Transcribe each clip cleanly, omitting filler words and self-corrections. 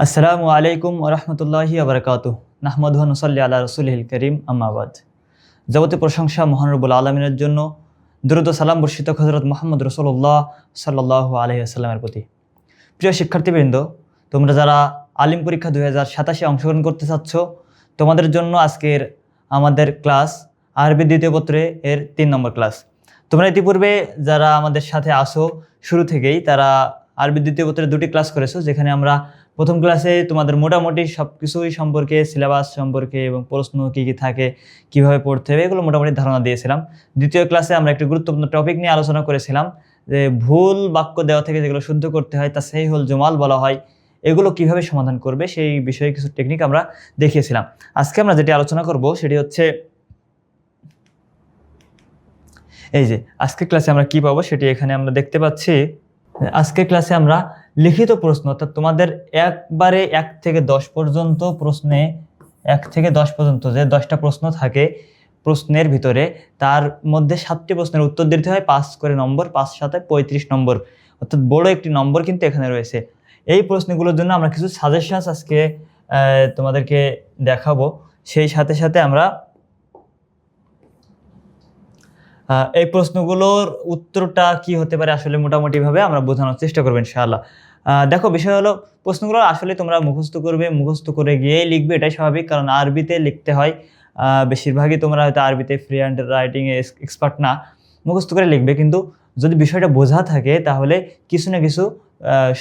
আসসালামু আলাইকুম ওরহমতুল্লাহি আবরকাতুহ। নাহমাদুহু ওয়া নুসাল্লি আলা রাসূলিহিল কারীম, আম্মা বাদ। যাবতীয় প্রশংসা মহান রব্বুল আলামিনের জন্য। দরুদ ও সালাম বর্ষিত হযরত মুহাম্মদ রাসূলুল্লাহ সাল্লাল্লাহু আলাইহি ওয়াসাল্লামের প্রতি। প্রিয় শিক্ষার্থীবৃন্দ, তোমরা যারা আলিম পরীক্ষা 2027 অংশগ্রহণ করতে চাচ্ছ, তোমাদের জন্য আজকের আমাদের ক্লাস আরবি দ্বিতীয় পত্রে এর 3 নম্বর ক্লাস। তোমরা ইতিপূর্বে যারা আমাদের সাথে আসো শুরু থেকেই, তারা আরবি দ্বিতীয় পত্রে 2টি ক্লাস করেছো, যেখানে আমরা প্রথম ক্লাসে তোমাদের মোটামুটি সব কিছুই সম্পর্কে, সিলেবাস সম্পর্কে এবং প্রশ্ন কী কী থাকে, কীভাবে পড়তে হবে, এগুলো মোটামুটি ধারণা দিয়েছিলাম। দ্বিতীয় ক্লাসে আমরা একটি গুরুত্বপূর্ণ টপিক নিয়ে আলোচনা করেছিলাম, যে ভুল বাক্য দেওয়া থেকে যেগুলো শুদ্ধ করতে হয়, তা সহিহুল জুমাল বলা হয়, এগুলো কিভাবে সমাধান করবে সেই বিষয়ে কিছু টেকনিক আমরা দেখিয়েছিলাম। আজকে আমরা যেটি আলোচনা করব সেটি হচ্ছে এই যে আজকের ক্লাসে আমরা কি পাবো সেটি এখানে আমরা দেখতে পাচ্ছি। আজকের ক্লাসে আমরা লিখিত প্রশ্ন, অর্থাৎ তোমাদের একবারে 1 থেকে 10 পর্যন্ত প্রশ্নে, 1 থেকে 10 পর্যন্ত যে 10টা প্রশ্ন থাকে প্রশ্নের ভিতরে, তার মধ্যে 7টি প্রশ্নের উত্তর দিতে হয় 5 করে নম্বর, 5 সাথে 35 নম্বর, অর্থাৎ বড় একটি নম্বর কিন্তু এখানে রয়েছে। এই প্রশ্নগুলোর জন্য আমরা কিছু সাজেশনস আজকে তোমাদেরকে দেখাবো। সেই সাথে সাথে আমরা এই প্রশ্নগুলোর উত্তরটা কি হতে পারে আসলে মোটামুটিভাবে আমরা বোঝানোর চেষ্টা করবো ইনশাআল্লাহ। দেখো, বিষয় হলো প্রশ্নগুলো আসলে তোমরা মুখস্থ করবে, মুখস্থ করে গিয়েই লিখবে, এটাই স্বাভাবিক, কারণ আরবিতে লিখতে হয়। বেশিরভাগই তোমরা হয়তো আরবিতে ফ্রি হ্যান্ড রাইটিংয়ে এক্সপার্ট না, মুখস্থ করে লিখবে, কিন্তু যদি বিষয়টা বোঝা থাকে তাহলে কিছু না কিছু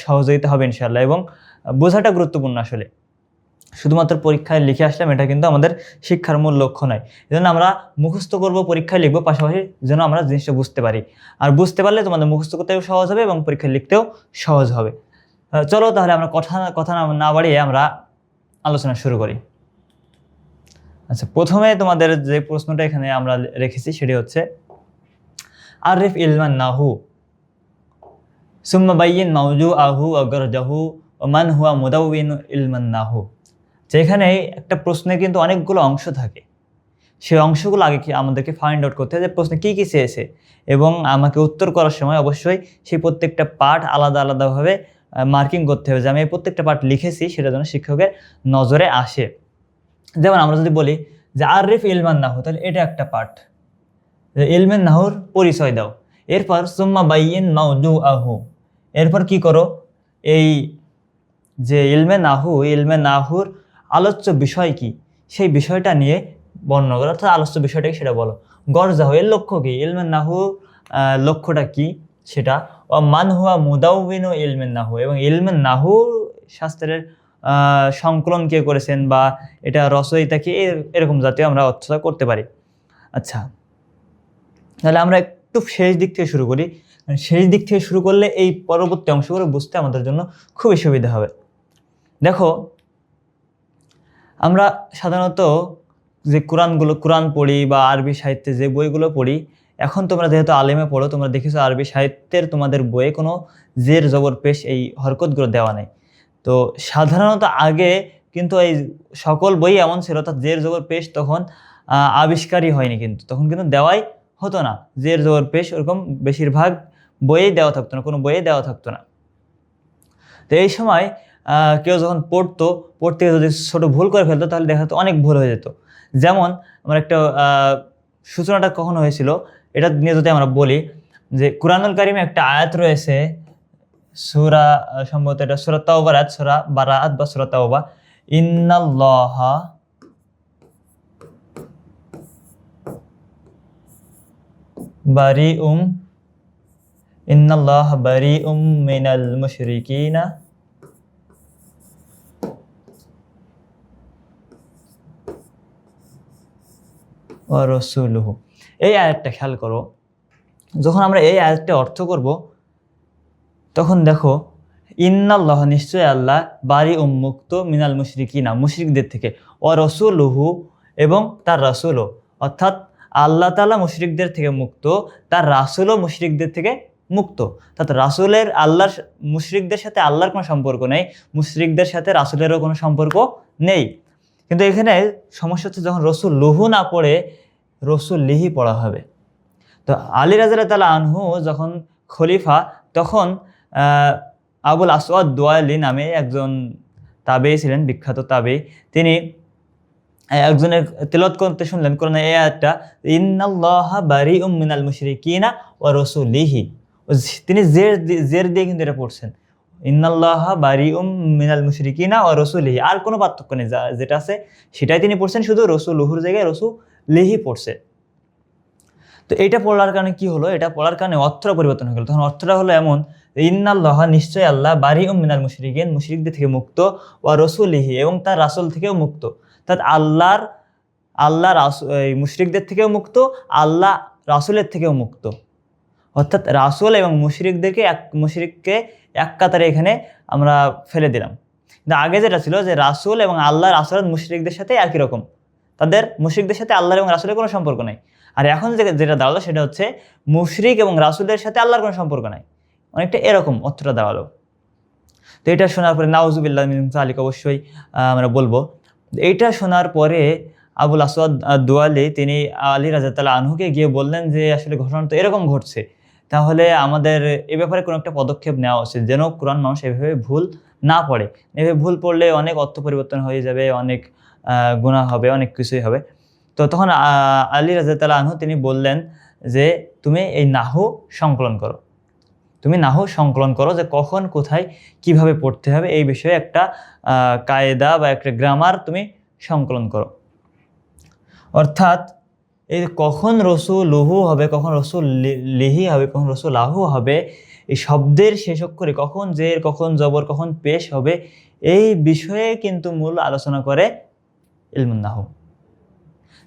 সহযোগিতা হবে ইনশাআল্লাহ। এবং বোঝাটা গুরুত্বপূর্ণ আসলে, শুধুমাত্র পরীক্ষায় লিখে আসলাম এটা কিন্তু আমাদের শিক্ষার মূল লক্ষ্য নয়। এজন্য আমরা মুখস্থ করব, পরীক্ষায় লিখবো, পাশাপাশি যেন আমরা জিনিসটা বুঝতে পারি। আর বুঝতে পারলে তোমাদের মুখস্থ করতেও সহজ হবে এবং পরীক্ষায় লিখতেও সহজ হবে। চলো তাহলে আমরা কথা না বাড়িয়ে আমরা আলোচনা শুরু করি। আচ্ছা, প্রথমে তোমাদের যে প্রশ্নটা এখানে আমরা রেখেছি সেটি হচ্ছে আরিফ ইলমান নাহু সুম্মা বাইয়িন মাওজুআহু ওয়া গরজাহু ওয়া মান হুয়া মুদাউবিন ইলমান নাহু। যেখানে একটা প্রশ্নে কিন্তু অনেকগুলো অংশ থাকে, সেই অংশগুলো আগে আমাদেরকে ফাইন্ড আউট করতে হয় যে প্রশ্নে কী কী চেয়েছে, এবং আমাকে উত্তর করার সময় অবশ্যই সেই প্রত্যেকটা পার্ট আলাদা আলাদাভাবে মার্কিং করতে হবে, যে আমি এই প্রত্যেকটা পার্ট লিখেছি সেটা যেন শিক্ষকের নজরে আসে। যেমন আমরা যদি বলি যে আরিফ ইলমান নাহু, তাহলে এটা একটা পার্ট, ইলমান নাহুর পরিচয় দাও। এরপর সুম্মা বাইয়িন মাওজুআহু, এরপর কি করো, এই যে ইলমে নাহুর আলোচ্য বিষয় কি সেই বিষয়টা নিয়ে বর্ণনা করো, অর্থাৎ আলোচ্য বিষয়টা কি সেটা বলো। গরজাহু, এর লক্ষ্য কি, ইলমে নাহু লক্ষ্যটা কি সেটা। ও মান হুয়া মুদাউবিনু ইলমে নাহু, এবং ইলমে নাহু শাস্ত্রের সংকলন কে করেছেন বা এটা রচয়িতা কি, এরকম জাতীয় আমরা অর্থটা করতে পারি। আচ্ছা, তাহলে আমরা একটু শেষ দিক থেকে শুরু করি। শেষ দিক থেকে শুরু করলে এই পরবর্তী অংশগুলো বুঝতে আমাদের জন্য খুবই সুবিধা হবে। দেখো, আমরা সাধারণত যে কোরআন পড়ি বা আরবি সাহিত্যে যে বইগুলো পড়ি, এখন তোমরা যেহেতু আলেমে পড়ো, তোমরা দেখেছো আরবি সাহিত্যের তোমাদের বইয়ে কোনো জের জবর পেশ এই হরকতগুলো দেওয়া নেই। তো সাধারণত আগে কিন্তু এই সকল বই এমন ছিল, অর্থাৎ জের জবর পেশ তখন আবিষ্কারই হয়নি, কিন্তু তখন কিন্তু দেওয়াই হতো না। জের জবর পেশ ওরকম বেশিরভাগ বইয়েই দেওয়া থাকতো না, কোনো বইয়ে দেওয়া থাকতো না। তো এই সময় কেউ যখন পড়তে যদি ছোটো ভুল করে ফেলতো, তাহলে দেখা যেত অনেক ভুল হয়ে যেত। যেমন আমার একটা সূচনাটা কখনো হয়েছিল, এটা নিয়ে যদি আমরা বলি যে কুরআনুল কারিমে একটা আয়াত রয়েছে, সূরা সম্ভবত এটা সূরা তাওবার আয়াত, সূরা বারাআত বা সূরা তাওবা, ইন্নাল্লাহা বারিউম মিনাল মুশরিকিনা ওয়া রাসূলুহু। এই আয়াতটা খেয়াল করো, যখন আমরা এই আয়াতটা অর্থ করব তখন দেখো ইন্নাল্লাহ, নিশ্চয় আল্লাহ, বারিউম মুক্ত, মিনাল মুশরিকিনা মুশরিকদের থেকে, ওয়া রাসূলুহু, এবং তার রাসূলও, অর্থাৎ আল্লাহ তাআলা মুশরিকদের থেকে মুক্ত, তার রাসূলও মুশরিকদের থেকে মুক্ত। অর্থাৎ রাসূলের আল্লাহর মুশরিকদের সাথে আল্লাহর কোনো সম্পর্ক নেই, মুশরিকদের সাথে রাসূলেরও কোনো সম্পর্ক নেই। কিন্তু এখানে সমস্যা হচ্ছে যখন রাসূলুহু না পড়ে রাসূলিহি পড়া হবে। তো আলী রাদিয়াল্লাহু তাআলা আনহু যখন খলিফা, তখন আবুল আসওয়াদ দুয়ালি নামে একজন তাবেঈ ছিলেন, বিখ্যাত তাবেঈ। তিনি একজনের তেলাওয়াত করতে শুনলেন কোরআনের এই আয়াতটা, ইন্নাল্লাহা বারিউম মিনাল মুশরিকিনা ওয়া রাসূলিহি। তিনি জের দিয়ে কিন্তু এটা পড়ছেন, ইন্নাল্লাহা বারিউম মিনাল মুশরিকিনা ওয়া রাসূলিহি। আর কোনো পার্থক্য নেই, যেটা আছে সেটাই তিনি পড়ছেন, শুধু রাসূলুহুর জায়গায় রাসূলিহি পড়ছে। তো এটা পড়ার কারণে কি হলো, এটা পড়ার কারণে অর্থটা পরিবর্তন হয়ে গেল। তখন অর্থটা হলো এমন, ইন্নাল্লাহা নিশ্চয় আল্লাহ, বারিউম মিনাল মুশরিকিন মুশরিকদের থেকে মুক্ত, ওয়া রাসূলিহি এবং তার রাসূল থেকেও মুক্ত। অর্থাৎ আল্লাহ মুশরিকদের থেকেও মুক্ত, আল্লাহ রাসূলের থেকেও মুক্ত। অর্থাৎ রাসূল এবং মুশরিককে এক কাতারে এখানে আমরা ফেলে দিলাম। কিন্তু আগে যেটা ছিল যে রাসূল এবং আল্লাহর রাসূল মুশরিকদের সাথে একই রকম, তাদের মুশরিকদের সাথে আল্লাহর এবং রাসূলের কোনো সম্পর্ক নাই। আর এখন যেটা দাঁড়ালো সেটা হচ্ছে মুশরিক এবং রাসূলের সাথে আল্লাহর কোনো সম্পর্ক নাই, অনেকটা এরকম অর্থটা দাঁড়ালো। তো এটা শোনার পরে নাউজুবিল্লাহ মিন যালিক অবশ্যই আমরা বলবো। এইটা শোনার পরে আবুল আসওয়াদ দুয়ালি তিনি আলী রাদিয়াল্লাহু আনহুকে গিয়ে বললেন যে আসলে ঘটনা তো এরকম ঘটছে, তাহলে আমাদের এ ব্যাপারে কোনো একটা পদক্ষেপ নেওয়া উচিত, যেন কোরআন মানুষ এভাবে ভুল না পড়ে। এভাবে ভুল পড়লে অনেক অর্থ পরিবর্তন হয়ে যাবে, অনেক গুনাহ হবে, অনেক কিছুই হবে। তো তখন আলী রাদিয়াল্লাহু আনহু তিনি বললেন যে তুমি এই নাহু সংকলন করো, তুমি নাহু সংকলন করো, যে কখন কোথায় কিভাবে পড়তে হবে এই বিষয়ে একটা কায়দা বা একটা গ্রামার তুমি সংকলন করো। অর্থাৎ এই কখন রসুলুহু হবে, কখন রসুলিহি হবে, কখন রসুলাহু হবে, এই শব্দের শেষ অক্ষরে কখন জের, কখন জবর, কখন পেশ হবে, এই বিষয়ে কিন্তু মূল আলোচনা করে ইলমুন নাহু।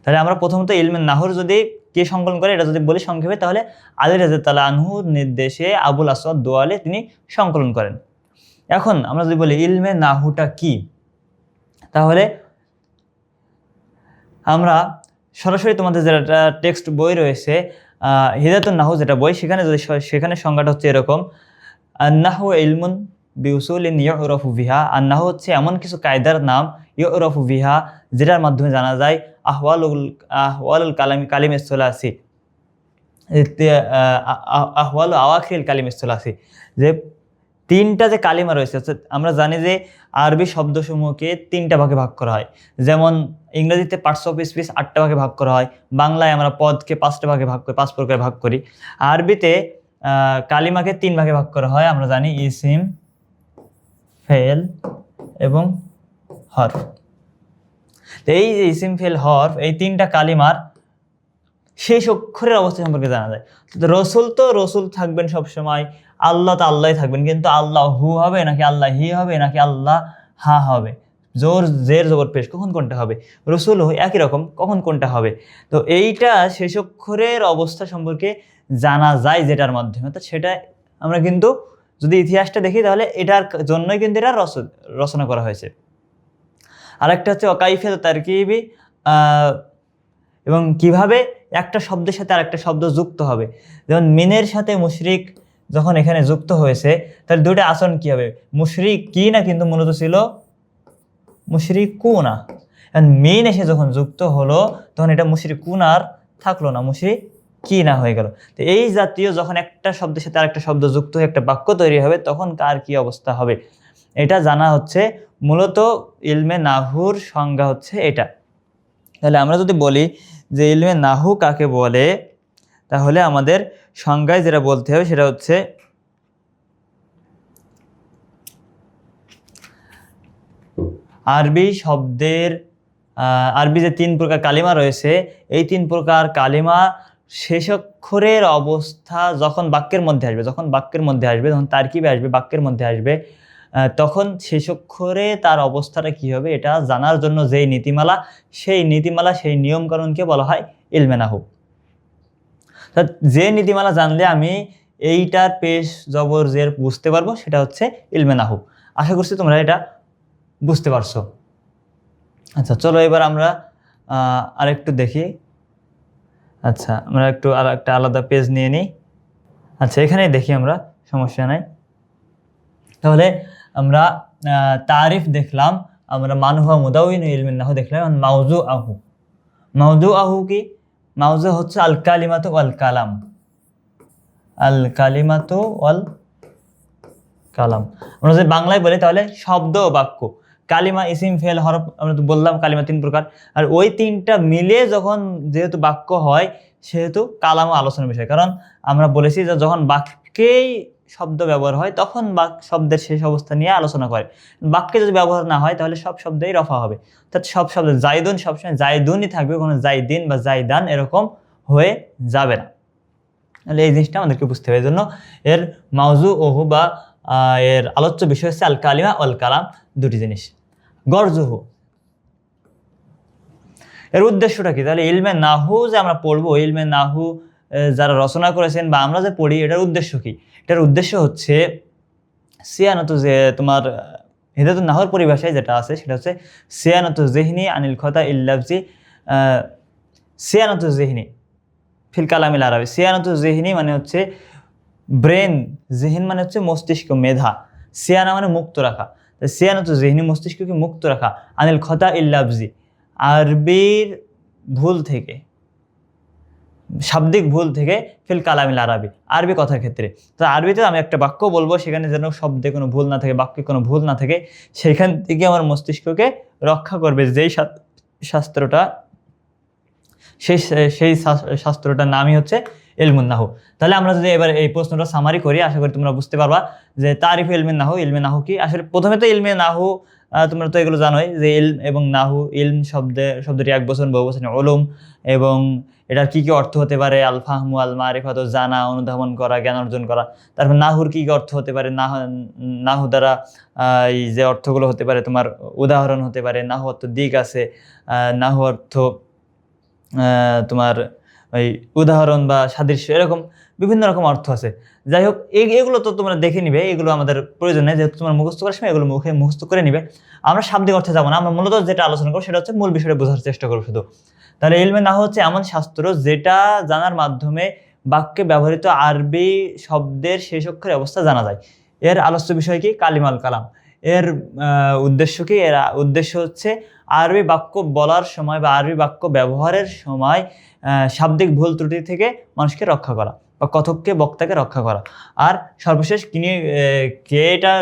তাহলে আমরা প্রথমত ইলমুন নাহুর যদি কে সংকলন করে এটা যদি বলি সংক্ষেপে, তাহলে আলী রাদিয়াল্লাহু আনহুর নির্দেশে আবুল আসওয়াদ দুয়ালি তিনি সংকলন করেন। এখন আমরা যদি বলি ইলমে নাহুটা কি, তাহলে আমরা সরাসরি তোমাদের যেটা টেক্সট বই রয়েছে হিদায়াতুন নাহু যেটা বই, সেখানে সংজ্ঞাটা হচ্ছে এরকম, আন-নাহু ইলমুন বিউসুলিন ইউরাফু বিহা। আন-নাহু হচ্ছে এমন কিছু কায়দার নাম, ইউরাফু বিহা, যেটার মাধ্যমে জানা যায় আহওয়ালুল কালিমে সুলাসি, আহওয়ালু আওয়াখিরিল কালিমে সুলাসি, যে তিনটা যে কালিমা রয়েছে। আমরা জানি যে আরবি শব্দসমূহকে তিনটা ভাগে ভাগ করা হয়, যেমন ইংরেজিতে পার্টস অফ স্পিচ 8টা ভাগে ভাগ করা হয়, বাংলায় আমরা পদকে 5টা ভাগে ভাগ করি, 5 প্রকারে ভাগ করি। আরবিতে কালিমাকে 3 ভাগে ভাগ করা হয়, আমরা জানি ইসিম, ফেল এবং হরফ। তো এই যে ইসিম, ফেল, হরফ, এই 3টা কালিমার শেষ অক্ষরের অবস্থা সম্পর্কে জানা যায়। রসুল তো রসুল থাকবেন সবসময়, আল্লাহ তো আল্লাহ থাকবেন, কিন্তু আল্লাহ হু হবে নাকি আল্লাহ হি হবে নাকি আল্লাহ হা হবে, জের জবর পেশ, কখন কোনটা হবে, রসুল একই রকম, কখন কোনটা হবে। তো এইটা শেষ অক্ষরের অবস্থা সম্পর্কে জানা যায় যেটার মাধ্যমে, তো সেটা আমরা কিন্তু যদি ইতিহাসটা দেখি তাহলে এটার জন্যই কিন্তু এটা রচনা করা হয়েছে। আরেকটা হচ্ছে কাইফিয়াত তারকিবি, এবং কিভাবে একটা শব্দের সাথে আরেকটা শব্দ যুক্ত হবে। যেমন মিনের সাথে মুশরিক যখন এখানে যুক্ত হয়েছে, তাহলে দুইটা আচরণ কি হবে, মুশরিক কি না, কিন্তু মূলত ছিল মুশরিকুনা। মিন এসে যখন যুক্ত হলো তখন এটা মুশরিকুন আর থাকলো না, মুশরিকি না হয়ে গেল। তো এই জাতীয় যখন একটা শব্দের সাথে আরেকটা শব্দ যুক্ত হয়ে একটা বাক্য তৈরি হবে, তখন কার কি অবস্থা হবে এটা জানা হচ্ছে মূলত ইলমে নাহুর সংজ্ঞা হচ্ছে এটা। তাহলে আমরা যদি বলি যে ইলমে নাহু কাকে বলে, তাহলে আমাদের সংজ্ঞায় যেটা বলতে হবে সেটা হচ্ছে আরবি শব্দের আরবি যে 3 প্রকার কালিমা রয়েছে, এই 3 প্রকার কালিমা শেষ অক্ষরের অবস্থা যখন বাক্যের মধ্যে আসবে, যখন তারকিবে আসবে, বাক্যের মধ্যে আসবে, তখন শেষ অক্ষরে তার অবস্থাটা কি হবে এটা জানার জন্য যেই নীতিমালা, সেই নিয়মকানুনকে বলা হয় ইলমে নাহু। যে নীতিমালা জানলে আমি এইটার পেশ জবর জের বুঝতে পারবো, সেটা হচ্ছে ইলমে নাহু। আশা করছি তোমরা এটা বুঝতে পারছো। আচ্ছা, চলো এবার আমরা আরেকটু দেখি। আচ্ছা, আমরা একটু একটা আলাদা পেজ নিয়ে নিই। আচ্ছা, এখানেই দেখি আমরা, সমস্যা নাই। তাহলে আমরা তারিফ দেখলাম, আমরা মানহুয়া মুদাউইন ইলমিন নাহু দেখলাম। মাউজু আহু কি? মাউজু হচ্ছে আল কালিমাতু ওয়াল কালাম, আল কালিমাতু ওয়াল কালাম। আমরা যদি বাংলায় বলি তাহলে শব্দ ও বাক্য। কালিমা, ইসিম, ফেল, হরফ আমরা তো বললাম কালিমা 3 প্রকার। আর ওই 3টা মিলে যখন যেহেতু বাক্য হয় সেহেতু কালাম ও আলোচনার বিষয়। কারণ আমরা বলেছি যে যখন বাক্যেই শব্দ ব্যবহার হয় তখন শব্দের শেষ অবস্থা নিয়ে আলোচনা করে। বাক্যে যদি ব্যবহার না হয় তাহলে সব শব্দেই রফা হবে, অর্থাৎ সব শব্দ জাইদুন সবসময় জাইদুনই থাকবে, কোনো জাইদিন বা জাইদান এরকম হয়ে যাবে না। তাহলে এই জিনিসটা আমাদেরকে বুঝতে হবে। এই জন্য এর মাউজু ওহু বা এর আলোচ্য বিষয় হচ্ছে আল কালিমা ওয়াল কালাম, দুটি জিনিস। গরজুহু, এর উদ্দেশ্যটা কি? তাহলে ইলমে নাহু যে আমরা পড়বো, ইলমে নাহু যারা রচনা করেছেন বা আমরা যে পড়ি, এটার উদ্দেশ্য কি? এটার উদ্দেশ্য হচ্ছে সিয়ানাতু, যে তোমার হিদায়াতুন নাহর পরিভাষায় যেটা আছে সেটা হচ্ছে সিয়ানাতু যিহনি আনিল খতা ইল লাফজি, সিয়ানাতু যিহনি ফিল কালামিল আরবি। সিয়ানাতু যিহনি মানে হচ্ছে ব্রেন, যিহন মানে হচ্ছে মস্তিষ্ক, মেধা। সিয়ানা মানে মুক্ত রাখা, সিয়ানাতু যিহনি মস্তিষ্ককে মুক্ত রাখা, আনিল খতা ইল লাফজি আরবির ভুল থেকে, শাব্দিক ভুল থেকে, ফিল কালামিল আরবি আরবি কথার ক্ষেত্রে। তো আরবিতে আমি একটা বাক্য বলবো, সেখানে যেন শব্দে কোনো ভুল না থাকে, বাক্যে কোনো ভুল না থাকে, সেখান থেকে আমার মস্তিষ্ককে রক্ষা করবে যেই শাস্ত্রটা, সেই শাস্ত্রটার নামই হচ্ছে ইলমুন নাহু। তাহলে আমরা যদি এবার এই প্রশ্নটা সামারি করি, আশা করি তোমরা বুঝতে পারবা যে তারিফ ইলমে নাহু, ইলমে নাহু কি। আসলে প্রথমে তো ইলমে নাহু তোমরা তো এগুলো জানোই যে ইলম এবং নাহু, ইলম শব্দটি এক বচন, বহু বচন উলুম, এবং এটার কি কি অর্থ হতে পারে? আল ফাহমু আল মারিফাত, জানা, অনুধাবন করা, জ্ঞান অর্জন করা। তারপর নাহুর কি কি অর্থ হতে পারে? নাহু দ্বারা এই যে অর্থগুলো হতে পারে, তোমার উদাহরণ হতে পারে, নাহু অর্থ দিক আছে, নাহু অর্থ তোমার ওই উদাহরণ বা সাদৃশ্য, এরকম বিভিন্ন রকম অর্থ আছে। যাই হোক, এগুলো তো তোমরা দেখে নিবে, এগুলো আমাদের প্রয়োজন নেই, যেহেতু তোমরা মুখস্থ করার সময় এগুলো মুখে মুখস্থ করে নিবে। আমরা শাব্দিক অর্থে যাবো না, আমরা মূলত যেটা আলোচনা করবো সেটা হচ্ছে মূল বিষয়টা বোঝার চেষ্টা করবো শুধু। তাহলে ইলমে নাহু হচ্ছে এমন শাস্ত্র যেটা জানার মাধ্যমে বাক্যে ব্যবহৃত আরবি শব্দের শেষ অক্ষরের অবস্থা জানা যায়। এর আলোচ্য বিষয় কি? কালিমাল কালাম। এর উদ্দেশ্য কি? এর উদ্দেশ্য হচ্ছে আরবি বাক্য বলার সময় বা আরবি বাক্য ব্যবহারের সময় শাব্দিক ভুল ত্রুটি থেকে মানুষকে রক্ষা করা বা কথককে, বক্তাকে রক্ষা করা। আর সর্বশেষ কে এটা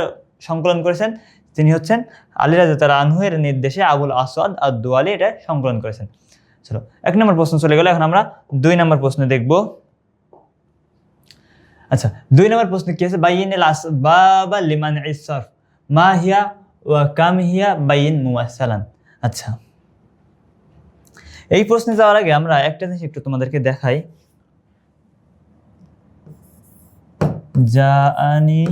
সংকলন করেছেন? তিনি হচ্ছেন আলী রাদিয়াল্লাহু আনহু এর নির্দেশে আবুল আসওয়াদ আদ-দুয়ালি এটা সংকলন করেছেন। চলো, 1 নম্বর প্রশ্ন চলে গেল, এখন আমরা 2 নম্বর প্রশ্ন দেখব। আচ্ছা, 2 নম্বর প্রশ্ন কি আছে? বাইয়িনিল আসবাবা লিমানইস সরফ মা হিয়া ওয়া কাম হিয়া বাইয়িন মুমাসসালান। আচ্ছা, এই প্রশ্নে যাওয়ার আগে আমরা একটা জিনিস একটু তোমাদেরকে দেখাই। জাআনি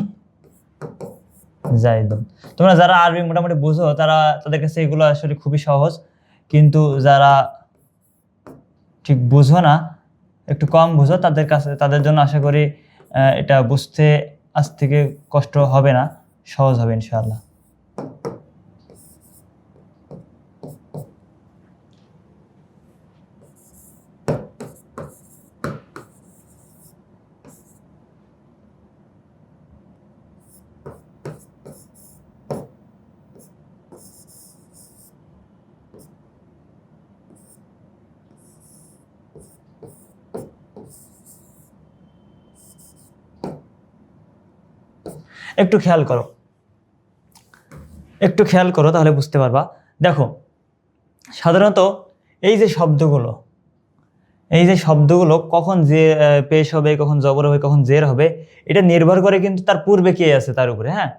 জাইদুন, তোমরা যারা আরবি মোটামুটি বুঝো তাদের কাছে এগুলো আসলে খুবই সহজ, কিন্তু যারা ঠিক বুঝো না, একটু কম বুঝো, তাদের জন্য আশা করি এটা বুঝতে আজ থেকে কষ্ট হবে না, সহজ হবে ইনশাআল্লাহ। একটু খেয়াল করো তাহলে বুঝতে পারবা। দেখো, সাধারণত এই যে শব্দগুলো কখন যে পেশ হবে, কখন জবর হবে, কখন জের হবে, এটা নির্ভর করে কিন্তু তার পূর্বে কে আছে তার উপরে। হ্যাঁ,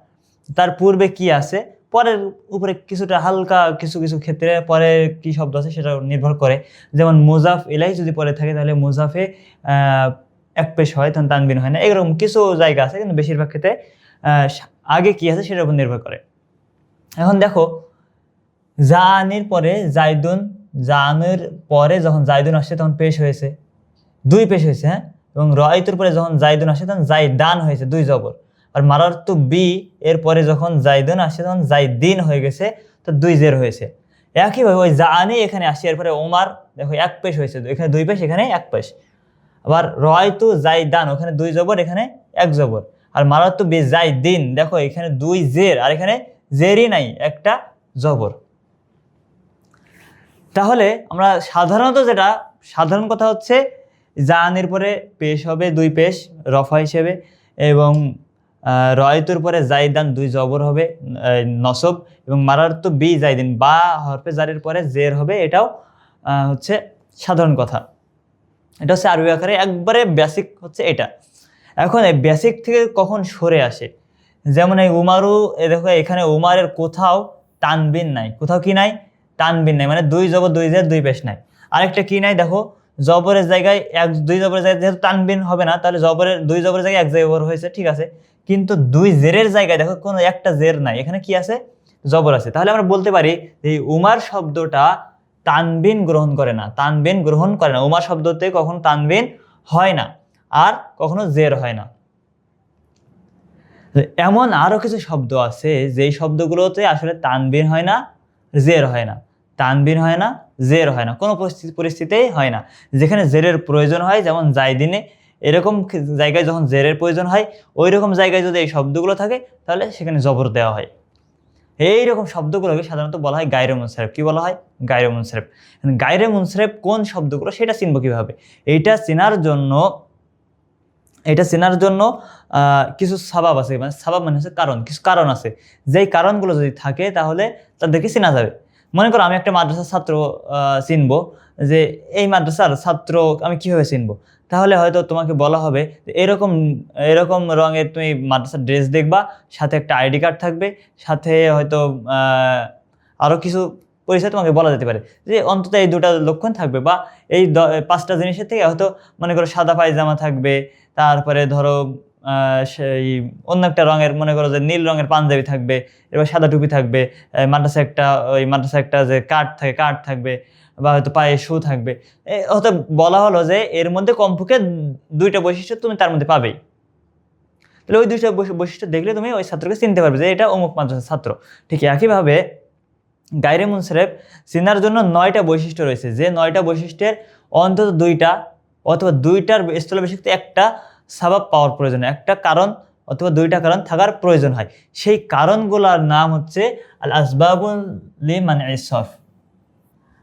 তার পূর্বে কি আছে, পরের উপরে কিছুটা হালকা কিছু ক্ষেত্রে পরে কি শব্দ আছে সেটা নির্ভর করে। যেমন মুজাফ ইলাইহি যদি পরে থাকে তাহলে মুজাফে এক পেশ হয়, তখন তানবিন হয় না। এরকম কিছু জায়গা আছে, কিন্তু বেশিরভাগ ক্ষেত্রে আগে কি আছে সেটার উপর নির্ভর করে। এখন দেখো, জানির পরে জাইদুন, জানের পরে যখন জাইদুন আসছে তখন পেশ হয়েছে, 2 পেশ হয়েছে। হ্যাঁ, এবং রাইতুর পরে যখন জাইদুন আসে তখন জাইদান হয়েছে, 2 জবর। আর মারারতু বি এর পরে যখন জাইদুন আসে তখন জাইদিন হয়ে গেছে, তো 2 জের হয়েছে। একইভাবে ওই জানি এখানে আসে, এরপরে ওমার, দেখো 1 পেশ হয়েছে, এখানে 2 পেশ, এখানে 1 পেশ। আবার রাইতু জাইদান, ওখানে 2 জবর, এখানে 1 জবর। আর মারারতু বি জাইদিন, দেখো এখানে 2 জের, আর এখানে জেরই নাই, একটা জবর। তাহলে আমরা সাধারণ কথা হচ্ছে জানের পরে পেশ হবে 2 পেশ রফা হিসেবে, এবং রয়তুর পরে জাইদান 2 জবর হবে নসব, এবং মারারতু বি জাইদিন বা হরফে জারির পরে জের হবে, এটাও হচ্ছে সাধারণ কথা। এটা হচ্ছে আরবি আকারে একবারে বেসিক হচ্ছে এটা। এখন এই বেসিক থেকে কখন সরে আসে, যেমন এই উমারু, দেখো এখানে উমারের কোথাও তানবিন নাই, কোথাও কি নাই, তানবিন নাই, মানে 2 জবর 2 জের 2 পেশ নাই। আরেকটা কি নাই, দেখো জবরের জায়গায় 2 জবরের জায়গায় যেহেতু তানবিন হবে না, তাহলে জবরের 2 জবরের জায়গায় 1 জবর হয়েছে, ঠিক আছে, কিন্তু 2 জেরের জায়গায় দেখো কোনো একটা জের নাই, এখানে কি আছে, জবর আছে। তাহলে আমরা বলতে পারি যে উমার শব্দটা তানবিন গ্রহণ করে না, তানবিন গ্রহণ করে না, উমার শব্দতে কখনো তানবিন হয় না আর কখনো জের হয় না। এমন আরো কিছু শব্দ আছে যেই শব্দগুলোতে আসলে তানবিন হয় না, জের হয় না, তানবিন হয় না, জের হয় না, কোনো পরিস্থিতিতেই হয় না। যেখানে জেরের প্রয়োজন হয়, যেমন জাইদিনে, এরকম জায়গায় যখন জেরের প্রয়োজন হয়, ওই রকম জায়গায় যদি এই শব্দগুলো থাকে তাহলে সেখানে জবর দেওয়া হয়। এইরকম শব্দগুলোকে সাধারণত বলা হয় গায়রে মুনসারিফ। কি বলা হয়? গায়রে মুনসারিফ। গায়রে মুনসারিফ কোন শব্দগুলো সেটা চিনব কিভাবে? এইটা চেনার জন্য কিছু সাবাব আছে, মানে সাবাব মানে হচ্ছে কারণ, কিছু কারণ আছে, যেই কারণগুলো যদি থাকে তাহলে তাদেরকে চেনা যাবে। মনে করো আমি একটা মাদ্রাসার ছাত্র চিনবো, যে এই মাদ্রাসার ছাত্র আমি কিভাবে চিনবো? তাহলে হয়তো তোমাকে বলা হবে এরকম এরকম রঙের তুমি মাদ্রাসার ড্রেস দেখবা, সাথে একটা আইডি কার্ড থাকবে, সাথে হয়তো আরও কিছু পরিচয় তোমাকে বলা যেতে পারে, যে অন্তত এই 2টা লক্ষণ থাকবে, বা এই 5টা জিনিসের থেকে হয়তো মনে করো সাদা পায়জামা থাকবে, তারপরে ধরো সেই অন্য একটা রঙের, মনে করো যে নীল রঙের পাঞ্জাবি থাকবে, এবার সাদা টুপি থাকবে, মাদ্রাসা একটা যে কার্ড থাকবে, বা হয়তো পায়ে শু থাকবে। হয়তো বলা হলো যে এর মধ্যে কমপক্ষে 2টা বৈশিষ্ট্য তুমি তার মধ্যে পাবেই। তাহলে ওই 2টা বৈশিষ্ট্য দেখলে তুমি ওই ছাত্রকে চিনতে পারবে যে এটা অমুক মাদ্রাসার ছাত্র। ঠিক একইভাবে গায়রে মুনসারিফ চেনার জন্য 9টা বৈশিষ্ট্য রয়েছে, যে 9টা বৈশিষ্ট্যের অন্তত 2টা অথবা 2টার স্থলে বেশি একটা সাবাব পাওয়ার প্রয়োজন, একটা কারণ অথবা 2টা কারণ থাকার প্রয়োজন হয়। সেই কারণগুলোর নাম হচ্ছে আল আসবাবুল লিমানইস সরফ।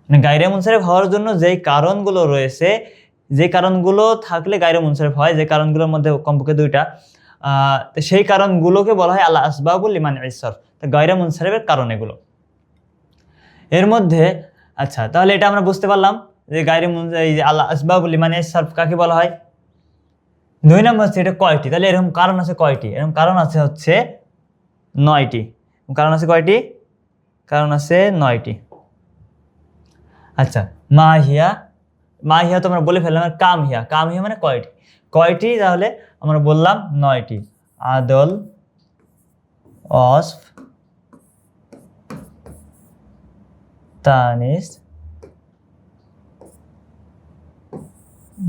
মানে গায়রে মুনসারিফ হওয়ার জন্য যেই কারণগুলো রয়েছে, যে কারণগুলো থাকলে গায়রে মুনসারিফ হয়, যে কারণগুলোর মধ্যে কমপক্ষে 2টা, সেই কারণগুলোকে বলা হয় আল আসবাবুল লিমানইস সরফ। তো গায়রে মুনসারিফের কারণ এগুলো। এর মধ্যে আচ্ছা, তাহলে এটা আমরা বুঝতে পারলাম যে গায়রে মুনসারিফ, আল আসবাবুল লিমানইস সরফ কাকে বলা হয়। 2 নম্বর হচ্ছে এটা কয়টি, তাহলে এরকম কারণ আছে কয়টি? এরকম কারণ আছে হচ্ছে 9টি। কারণ আছে কয়টি? কারণ আছে 9টি। আচ্ছা, মাহিয়া তো আমরা বলে ফেললাম। কামহিয়া মানে কয়টি? তাহলে আমরা বললাম 9টি। আদল, ওয়াসফ, তানিস,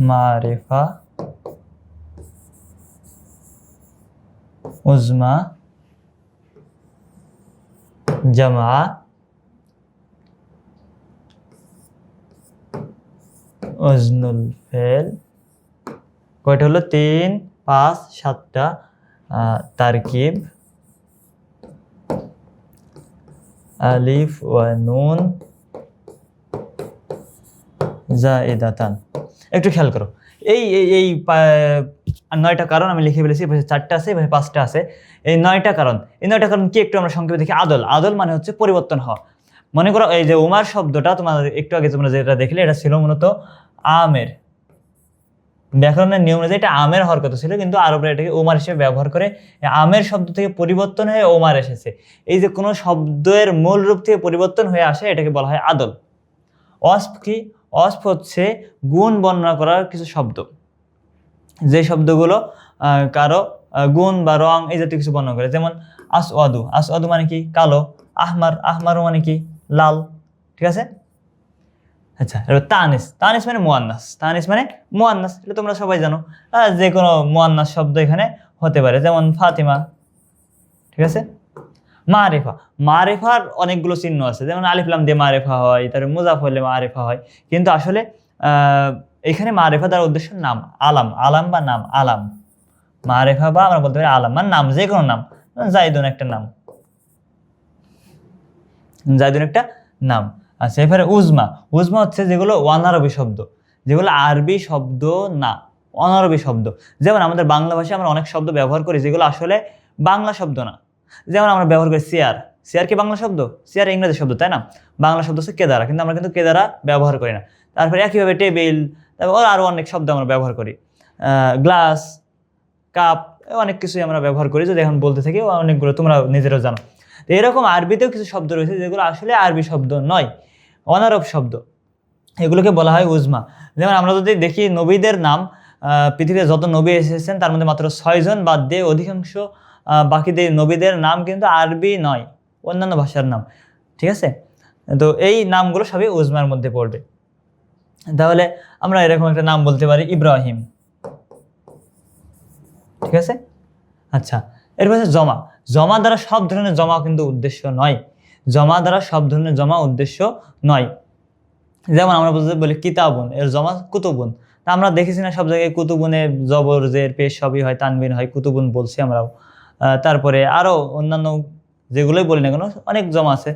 মারিফা, উজমা, জামা, ওজনুল ফেল। কয়টা হলো? 3, 5, 7টা। তারকিব, আলিফ ওয়া নুন জায়েদাতান। একটু খেয়াল করো, এই এই 9টা কারণ আমি লিখে ফেলেছি, 4টা আছে, 5টা আছে। এই 9টা কারণ, কি একটু আমরা সংক্ষেপে দেখি। আদল মানে হচ্ছে পরিবর্তন হওয়া। মনে করো এই যে উমার শব্দটা তোমাদের একটু আগে তোমরা যেটা দেখলে, এটা ছিল মূলত আমের। ব্যাকরণের নিয়ম অনুযায়ী এটা আমের হওয়ার কথা ছিল, কিন্তু আরবরা এটাকে ওমার হিসেবে ব্যবহার করে। আমের শব্দ থেকে পরিবর্তন হয়ে ওমার এসেছে। এই যে কোনো শব্দের মূল রূপ থেকে পরিবর্তন হয়ে আসে, এটাকে বলা হয় আদল। ওয়াসফ কি? ওয়াসফ হচ্ছে গুণ বর্ণনা করার কিছু শব্দ, যে শব্দগুলো কারো গুণ বা রং এই জাতীয় কিছু বর্ণনা করে। যেমন আসওয়াদু মানে কি? কালো। আহমারু মানে কি? লাল। ঠিক আছে। আচ্ছা, এবার তানিস মানে মুয়ান্নাস। এটা তোমরা সবাই জানো। যে কোনো মুয়ান্নাস শব্দ এখানে হতে পারে, যেমন ফাতিমা। ঠিক আছে। মারিফার অনেকগুলো চিহ্ন আছে, যেমন আলিফ লাম দিয়ে মারিফা হয়, তারপরে মুজাফ হলে মারিফা হয়। কিন্তু আসলে এখানে মারিফা দ্বারা উদ্দেশ্য নাম, আলাম বা নাম। মারিফা বা আমরা বলতে পারি আলাম, মানে নাম, যে কোনো নাম। জাইদুন একটা নাম। আচ্ছা, এবারে উজমা হচ্ছে যেগুলো অনারবি শব্দ, যেগুলো আরবি শব্দ না, অনারবি শব্দ। যেমন আমাদের বাংলা ভাষায় আমরা অনেক শব্দ ব্যবহার করি যেগুলো আসলে বাংলা শব্দ না। যেমন আমরা ব্যবহার করি চেয়ার, চেয়ার কি বাংলা শব্দ? চেয়ার ইংরেজি শব্দ, তাই না? বাংলা শব্দ হচ্ছে কেদারা, কিন্তু আমরা কিন্তু কেদারা ব্যবহার করি না। তারপরে একইভাবে টেবিল, তারপর আরও অনেক শব্দ আমরা ব্যবহার করি, গ্লাস, কাপ, অনেক কিছুই আমরা ব্যবহার করি। যদি এখন বলতে থাকি অনেকগুলো তোমরা নিজেরাও জানো। তো এরকম আরবিতেও কিছু শব্দ রয়েছে যেগুলো আসলে আরবি শব্দ নয়, অনারব শব্দ, এগুলোকে বলা হয় উজমা। যেমন আমরা যদি দেখি নবীদের নাম, পৃথিবীতে যত নবী এসেছেন তার মধ্যে মাত্র 6 জন বাদ দিয়ে অধিকাংশ বাকিদের নবীদের নাম কিন্তু আরবি নয়, অন্যান্য ভাষার নাম, ঠিক আছে? তো এই নামগুলো সবই উজমার মধ্যে পড়বে। তাহলে আমরা এরকম একটা নাম বলতে পারি ইব্রাহিম, ঠিক আছে? আচ্ছা, এরপর জমা। জমা দ্বারা সব ধরনের জমা কিন্তু উদ্দেশ্য নয়, জমা দ্বারা সব ধরনের জমা উদ্দেশ্য নয়। যেমন আমরা বলি কিতাবুন, এর জমা কুতুবুন। তা আমরা দেখেছি না সব জায়গায় কুতুবুনে জবর জের পেশ সবই হয়, তানবিন হয়, কুতুবুন বলছি আমরাও। তারপরে আরও অন্যান্য যেগুলোই বলি না কেন অনেক জমা আছে,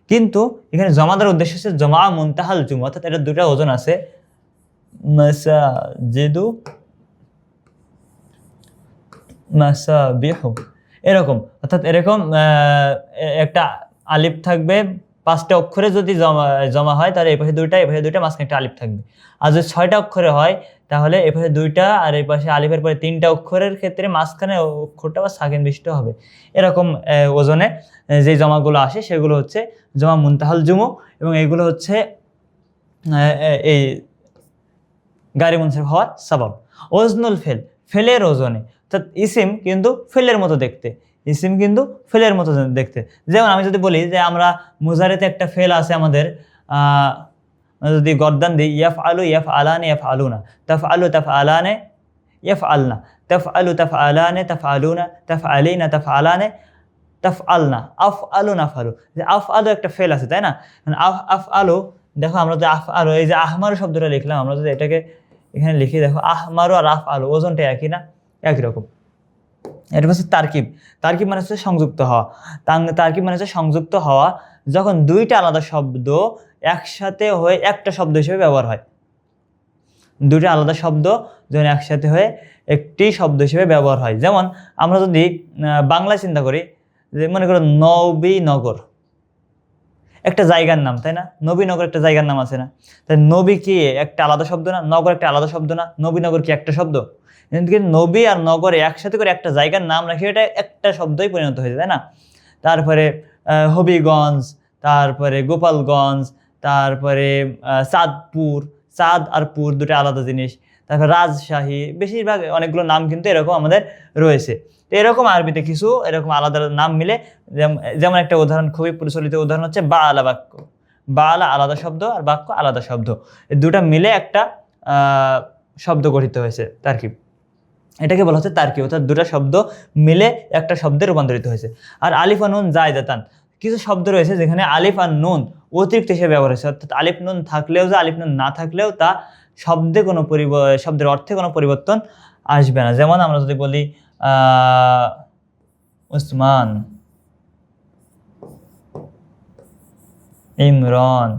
কিন্তু এখানে জমা দ্বারা উদ্দেশ্য হচ্ছে জমা মুনতাহাল জুমা, অর্থাৎ এটা দুটা ওজন আছে, মাসাজিদু মাসাবিহু, এরকম। অর্থাৎ এরকম একটা আলিফ থাকবে, 5টা অক্ষরে যদি জমা হয় তাহলে এই পাশে 2টা, এই পাশে 2টা, মাঝখানে একটা আলিফ থাকবে। আর যদি 6টা অক্ষরে হয় তাহলে এই পাশে 2টা আর এই পাশে আলিফের পরে 3টা অক্ষরের ক্ষেত্রে মাঝখানে অক্ষরটা বা সাকিন বিশিষ্ট হবে। এরকম ওজনে যে জমাগুলো আসে সেগুলো হচ্ছে জমা মুনতাহাল জুমু, এবং এইগুলো হচ্ছে এই গায়রে মুনসারিফ হওয়ার সাবাব। ওজনুল ফেল, ফেলের ওজনে, অর্থাৎ ইসিম কিন্তু ফেলের মতো দেখতে, ইসিম কিন্তু ফেলের মতো দেখতে। যেমন আমি যদি বলি যে আমরা মুজারিতে একটা ফেল আছে আমাদের, যদি গর্দান দিই ইয়াফ আলু ইয়াফ আলানে ইয়াফ আলুনা, তাফ আলু তাফ আলানে ইয়াফ আলনা, তাফ আলু তাফ আলানে তাফ আলুনা, তাফ আলিনা তাফ আলানে তাফ আলনা, আফ আলু নাফ আলু। যে আফ আলু একটা ফেল আছে, তাই না? আফ আলু, দেখো আমরা যদি আফ আলু, এই যে আহমারু শব্দটা লিখলাম, আমরা যদি এটাকে এখানে লিখি, দেখো আহমারু আর আফ আলু ওজনটা একই না? একই রকম। এটা হচ্ছে তারকিব। তারকিব মানে হচ্ছে সংযুক্ত হওয়া। তারকিব মানে হচ্ছে সংযুক্ত হওয়া, যখন 2টা আলাদা শব্দ একসাথে হয়ে একটা শব্দ হিসেবে ব্যবহার হয়। 2টা আলাদা শব্দ যখন একসাথে হয়ে একটি শব্দ হিসেবে ব্যবহার হয়। যেমন আমরা যদি বাংলায় চিন্তা করি, যে মনে করো নবীনগর একটা জায়গার নাম, তাই না? নবীনগর একটা জায়গার নাম আছে না? তাই নবী কি একটা আলাদা শব্দ না? নগর একটা আলাদা শব্দ না? নবীনগর কি একটা শব্দ? কিন্তু নবী আর নগরে একসাথে করে একটা জায়গার নাম রাখি, এটা একটা শব্দই পরিণত হয়েছে, তাই না? তারপরে হবিগঞ্জ, তারপরে গোপালগঞ্জ, তারপরে চাঁদপুর, চাঁদ আর পুর 2টা আলাদা জিনিস। তারপরে রাজশাহী, বেশিরভাগ অনেকগুলো নাম কিন্তু এরকম আমাদের রয়েছে। তো এরকম আরবিতে কিছু এরকম আলাদা নাম মিলে, যেমন একটা উদাহরণ, খুবই প্রচলিত উদাহরণ হচ্ছে বালা বাক্য। বালা আলাদা শব্দ আর বাক্য আলাদা শব্দ, এই 2টা মিলে একটা শব্দ গঠিত হয়েছে, তারকিব। এটাকে বলা হচ্ছে তারকিব, অর্থাৎ 2টা শব্দ মিলে একটা শব্দে রূপান্তরিত হয়েছে। আর আলিফ আর নুন জায়দাতান, কিছু শব্দ রয়েছে যেখানে আলিফ আর নুন অতিরিক্ত হিসেবে ব্যবহার হয়েছে, অর্থাৎ আলিফ নুন থাকলেও যা, আলিফ নুন না থাকলেও তা, শব্দের অর্থে কোনো পরিবর্তন আসবে না। যেমন আমরা যদি বলি উসমান, ইমরান,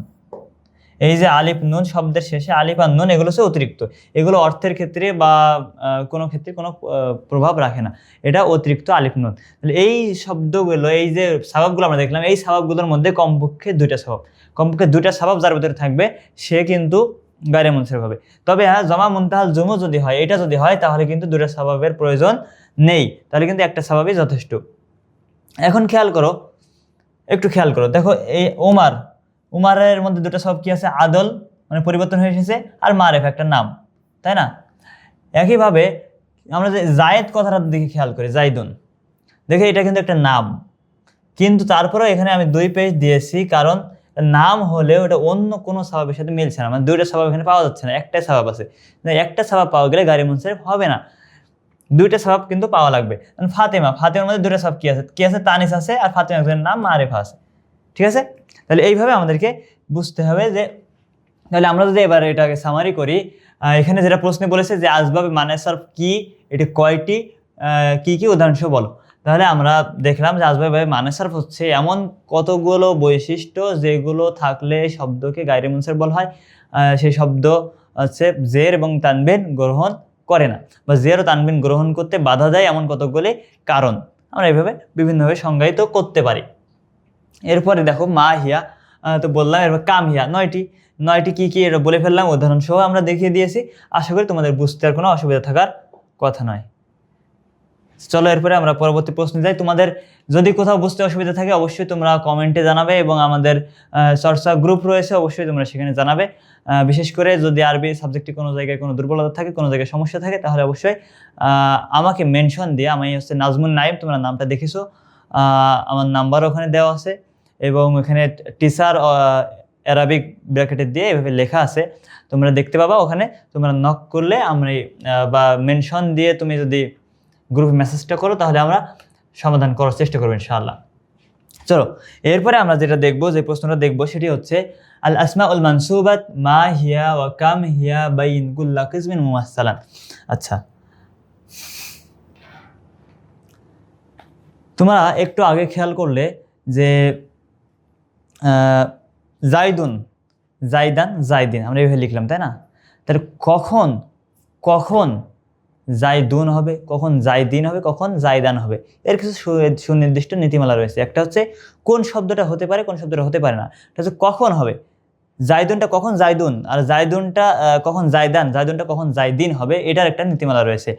এই যে আলিফ নুন শব্দের শেষে আলিফ আর নুন, এগুলো হচ্ছে অতিরিক্ত, এগুলো অর্থের ক্ষেত্রে বা কোনো ক্ষেত্রে কোনো প্রভাব রাখে না, এটা অতিরিক্ত আলিফ নুন। তাহলে এই শব্দগুলো, এই যে সাবাবগুলো আমরা দেখলাম, এই সাবাবগুলোর মধ্যে কমপক্ষে 2টা সাবাব, কমপক্ষে 2টা সাবাব যার ভিতরে থাকবে সে কিন্তু গায়রে মুনসারিফ হবে। তবে হ্যাঁ, জমা মুনতাহাল জুমু যদি হয়, এটা যদি হয় তাহলে কিন্তু 2টা সাবাবের প্রয়োজন নেই, তাহলে কিন্তু একটা সাবাবই যথেষ্ট। এখন খেয়াল করো, একটু খেয়াল করো, দেখো এই ওমার, উমারের মধ্যে 2টা শব্দ কি আছে? আদল মানে পরিবর্তন হয়ে এসেছে, আর মারেফ একটা নাম, তাই না? একইভাবে আমরা যে জায়েদ কথাটার দিকে খেয়াল করি, জাইদুন, দেখে এটা কিন্তু একটা নাম, কিন্তু তারপরেও এখানে আমি 2 পেজ দিয়েছি, কারণ নাম হলেও এটা অন্য কোনো সাবাবের সাথে মিলছে না, মানে 2টা সাবাব এখানে পাওয়া যাচ্ছে না, একটাই সাবাব আছে। একটা সাবাব পাওয়া গেলে গায়রে মুনসারিফ হবে না, 2টা সাবাব কিন্তু পাওয়া লাগবে। ফাতেমা, ফাতেমার মধ্যে 2টা সাবাব কি আছে? কি আছে? তানিস আছে, আর ফাতেমা একজনের নাম, মারেফা আছে, ঠিক আছে? তাহলে এইভাবে আমাদেরকে বুঝতে হবে যে, তাহলে আমরা যদি এবার এটাকে সামারি করি, এখানে যেটা প্রশ্নে বলেছে যে আসবাবে মানে সার্ফ কি, এটি কয়টি, কি কি উদাহরণসহ বলো। তাহলে আমরা দেখলাম যে আসবাবে মানে সার্ফ হচ্ছে এমন কতগুলো বৈশিষ্ট্য যেগুলো থাকলে শব্দকে গায়রে মুনসারিফ বলা হয়। সেই শব্দ হচ্ছে জের এবং তানবিন গ্রহণ করে না, বা জের ও তানবিন গ্রহণ করতে বাধা দেয় এমন কতগুলি কারণ আমরা এইভাবে বিভিন্নভাবে সংজ্ঞায়িত করতে পারি। এরপরে দেখো মা হিয়া, তো বললাম। এরপর কাম হিয়া, নয়টি কি কি এটা বলে ফেললাম, উদাহরণ সহ আমরা দেখিয়ে দিয়েছি। আশা করি তোমাদের বুঝতে আর কোনো অসুবিধা থাকার কথা নয়। চলো এরপরে আমরা পরবর্তী প্রশ্নে যাই। তোমাদের যদি কোথাও বুঝতে অসুবিধা থাকে অবশ্যই তোমরা কমেন্টে জানাবে, এবং আমাদের চর্চা গ্রুপ রয়েছে, অবশ্যই তোমরা সেখানে জানাবে। বিশেষ করে যদি আরবি সাবজেক্টে কোনো জায়গায় কোনো দুর্বলতা থাকে, কোনো জায়গায় সমস্যা থাকে, তাহলে অবশ্যই আমাকে মেনশন দিয়ে, আমি হচ্ছে নাজমুন নাইম, তোমরা নামটা দেখেছো, আমার নাম্বার ওখানে দেওয়া আছে, এবং ওখানে টিচার অ্যারাবিক ব্র্যাকেটে দিয়ে এভাবে লেখা আছে, তোমরা দেখতে পাবা। ওখানে তোমরা নক করলে আমরা বা মেনশন দিয়ে তুমি যদি গ্রুপে মেসেজটা করো, তাহলে আমরা সমাধান করার চেষ্টা করবো ইনশাআল্লাহ। চলো এরপরে আমরা যেটা দেখবো, যে প্রশ্নটা দেখবো সেটি হচ্ছে আল আসমাউল মানসুবাত মা হিয়া ওয়া কাম হিয়া বাইন কুল্লা কিসমিন মুমাসসালান। আচ্ছা, তোমরা একটু আগে খেয়াল করলে যে জাইদুন, জাইদান, জাইদিন আমরা এইভাবে লিখলাম, তাই না? তাহলে কখন কখন জাইদুন হবে, কখন জাইদিন হবে, কখন জাইদান হবে, এর কিছু সুনির্দিষ্ট নীতিমালা রয়েছে। একটা হচ্ছে কোন শব্দটা হতে পারে, কোন শব্দটা হতে পারে না। এটা হচ্ছে কখন হবে, জাইদুনটা কখন জাইদুন, আর জাইদুনটা কখন জাইদান, জাইদুনটা কখন জাইদিন হবে, এটার একটা নীতিমালা রয়েছে।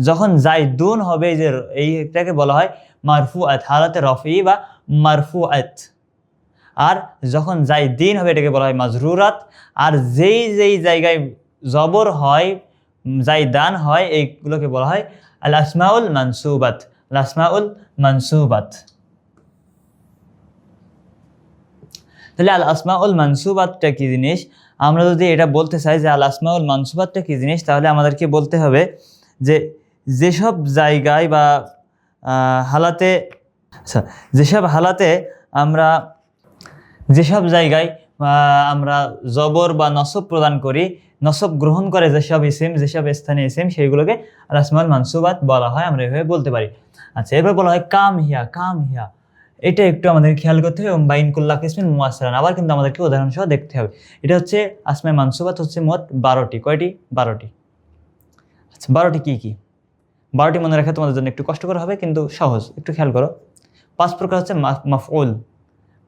যখন জাইদুন হবে, যে এইটাকে বলা হয় মারফুআত, হালাতে রফি বা মারফুআত। আর যখন জাইদিন হবে এটাকে বলা হয় মাজরুরাত। আর যেই জায়গায় জবর হয়, জাইদান হয়, এইগুলোকে বলা হয় আল আসমাউল মানসুবাত, আল আসমাউল মানসুবাত। তাহলে আল আসমাউল মানসুবাতটা কি জিনিস, আমরা যদি এটা বলতে চাই যে আল আসমাউল মানসুবাতটা কি জিনিস, তাহলে আমাদেরকে বলতে হবে যে যেসব জায়গায় বা হালাতে, আচ্ছা, যেসব হালাতে আমরা, যেসব জায়গায় আমরা জবর বা নসব প্রদান করি, নসব গ্রহণ করে যেসব ইসিম, যেসব স্থানীয় ইসিম, সেইগুলোকে আল আসমাউল মানসুবাত বলা হয়, আমরা এভাবে বলতে পারি। আচ্ছা, এবার বলা হয় কাম হিয়া, কাম হিয়া, এটা একটু আমাদের খেয়াল করতে হবে। এবং বাইন কুল্লা কিসমিন মুমাসসালান, আবার কিন্তু আমাদেরকে উদাহরণ সহ দেখতে হবে। এটা হচ্ছে আসমায়ে মানসুবাত হচ্ছে মোট 12টি। কয়টি? 12টি। আচ্ছা, 12টি কি কি? 12টি মনে রাখা তোমাদের জন্য একটু কষ্টকর হবে, কিন্তু সহজ। একটু খেয়াল করো। 5 প্রকার হচ্ছে মাফউল,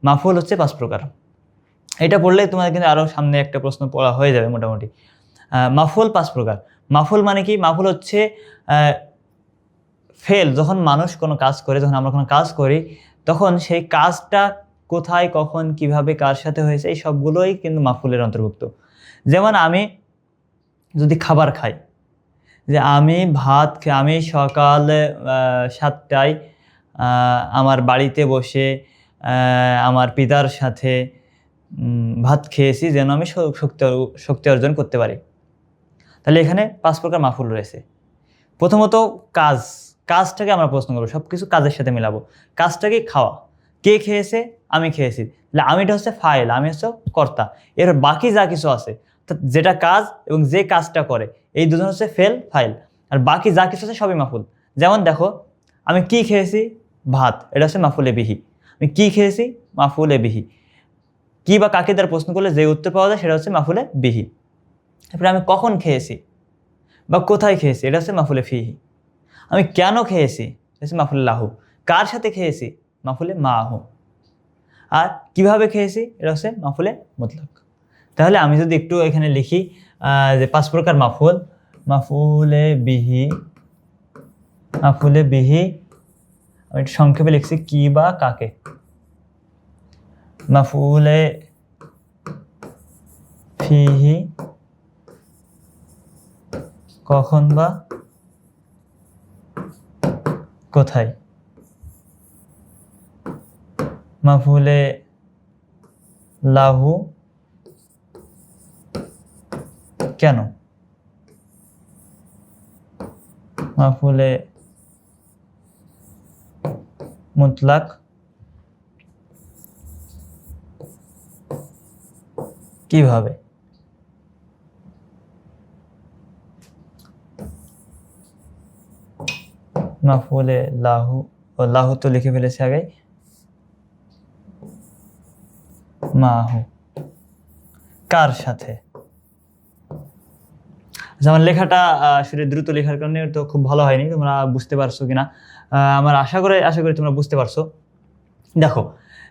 মাফউল হচ্ছে 5 প্রকার। এটা পড়লে তোমাদের কিন্তু আরও সামনে একটা প্রশ্ন পড়া হয়ে যাবে মোটামুটি। মাফউল 5 প্রকার। মাফউল মানে কি? মাফউল হচ্ছে ফেল, যখন মানুষ কোনো কাজ করে, যখন আমরা কোনো কাজ করি, তখন সেই কাজটা কোথায়, কখন, কিভাবে, কার সাথে হয়েছে, এই সবগুলোই কিন্তু মাফউলের অন্তর্ভুক্ত। যেমন আমি যদি খাবার খাই, যে আমি ভাত খাই, আমি সকালে 7টায় আমার বাড়িতে বসে আমার পিতার সাথে ভাত খেয়েছি যেন আমি শক্তি অর্জন করতে পারি। তাহলে এখানে 5 প্রকার মাফউল রয়েছে। প্রথমত কাজটাকে আমরা প্রশ্ন করবো, সব কিছু কাজের সাথে মিলাবো। কাজটাকে খাওয়া, কে খেয়েছে? আমি খেয়েছি। তাহলে আমিটা হচ্ছে ফাইল, আমি হচ্ছে কর্তা। এর বাকি যা কিছু আছে, যেটা কাজ এবং যে কাজটা করে, এই দুজন হচ্ছে ফাইল। আর বাকি যা কিছু আছে সবই মাফউল। যেমন দেখো, আমি কি খেয়েছি? ভাত, এটা হচ্ছে মাফউলে বিহি। আমি কি খেয়েছি? মাফউলে বিহি। কি বা কাকে দ্বারা প্রশ্ন করলে যে উত্তর পাওয়া যায় সেটা হচ্ছে মাফউলে বিহি। তারপরে আমি কখন খেয়েছি বা কোথায় খেয়েছি, এটা হচ্ছে মাফউলে ফিহি। আমি কেন খেয়েছি, এটা হচ্ছে মাফউলে লাহু। কার সাথে খেয়েছি? মাফউলে মাহু। আর কিভাবে খেয়েছি, এটা হচ্ছে মাফউলে মুতলাক। তাহলে আমি যদি একটু এখানে লিখি যে 5 প্রকার মাফউল, মাফউলে বিহি, মাফউলে বিহি, আমি একটু সংক্ষেপে লিখছি কি বা কাকে, মাফউলে ফিহি কখন বা কোথায়, মাফউলে লাহু কেন, মাফউলে মুতলাক কিভাবে। মাফউলে লাহু, ও লাহু তো লিখে ফেলেছে আগে, মাহু কার সাথে। আচ্ছা, আমার লেখাটা আসলে দ্রুত লেখার কারণে তো খুব ভালো হয়নি, তোমরা বুঝতে পারছো কিনা আমার আশা করি তোমরা বুঝতে পারছো। দেখো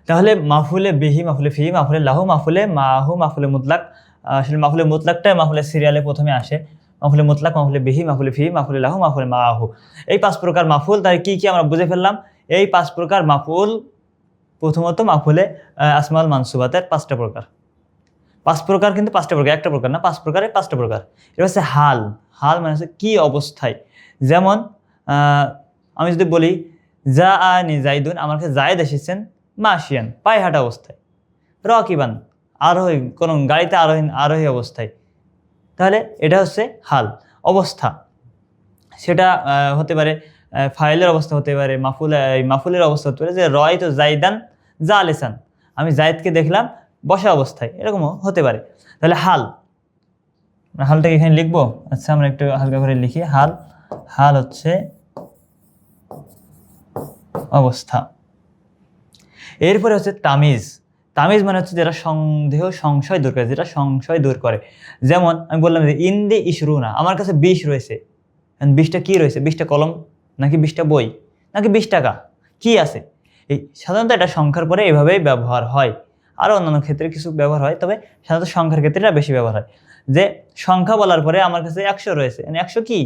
তাহলে মাফুলে বিহি, মাফুলে ফি, মাফুলে লাহু, মাফুলে মাহু, মাফুলে মুতলাক। আসলে মাফুলে মুতলাকটা মাফুলে সিরিয়ালে প্রথমে আসে। মাফুলে মুতলাক, মাফুলে বিহি, মাফুলে ফি, মাফুলে লাহু, মাফুলে মাহু, এই 5 প্রকার মাফুল। তাই কি কি আমরা বুঝে ফেললাম? এই 5 প্রকার মাফুল প্রথমত মাফুলে আসমাউল মানসুবাতের 5টা প্রকার। 5 প্রকার, কিন্তু 5টা প্রকার, একটা প্রকার না, 5 প্রকারের 5টা প্রকার। এটা হচ্ছে হাল। হাল মানে হচ্ছে কি অবস্থায়। যেমন আমি যদি বলি যা আনি জাইদুন, আমার কাছে জায়েদ এসেছেন, মাশিয়ান পায়ে হাঁটা অবস্থায়, রকিবান আরোহী, কোনো গাড়িতে আরোহী অবস্থায়। তাহলে এটা হচ্ছে হাল অবস্থা। সেটা হতে পারে ফাইলের অবস্থা, হতে পারে মাফুলের অবস্থা, হতে পারে যে রয় তো জাইদান যা আলেসান, আমি জায়েদকে দেখলাম বসা অবস্থায়, এরকমও হতে পারে। তাহলে হাল, হালটাকে এখানে লিখবো। আচ্ছা, আমরা একটু হালকা করে লিখি। হাল, হাল হচ্ছে অবস্থা। এরপরে হচ্ছে তামিজ। তামিজ মানে হচ্ছে যেটা সন্দেহ সংশয় দূর করে, যেটা সংশয় দূর করে। যেমন আমি বললাম যে ইন্দি ইশরুনা, আমার কাছে 20 রয়েছে। 20টা কি রয়েছে? 20টা কলম, নাকি 20টা বই, নাকি 20 টাকা, কি আছে? এই সাধারণত এটা সংখ্যার পরে এভাবেই ব্যবহার হয়। আরও অন্যান্য ক্ষেত্রে কিছু ব্যবহার হয়, তবে সাধারণত সংখ্যার ক্ষেত্রে এটা বেশি ব্যবহার হয়। যে সংখ্যা বলার পরে আমার কাছে 100 রয়েছে, 100 কি,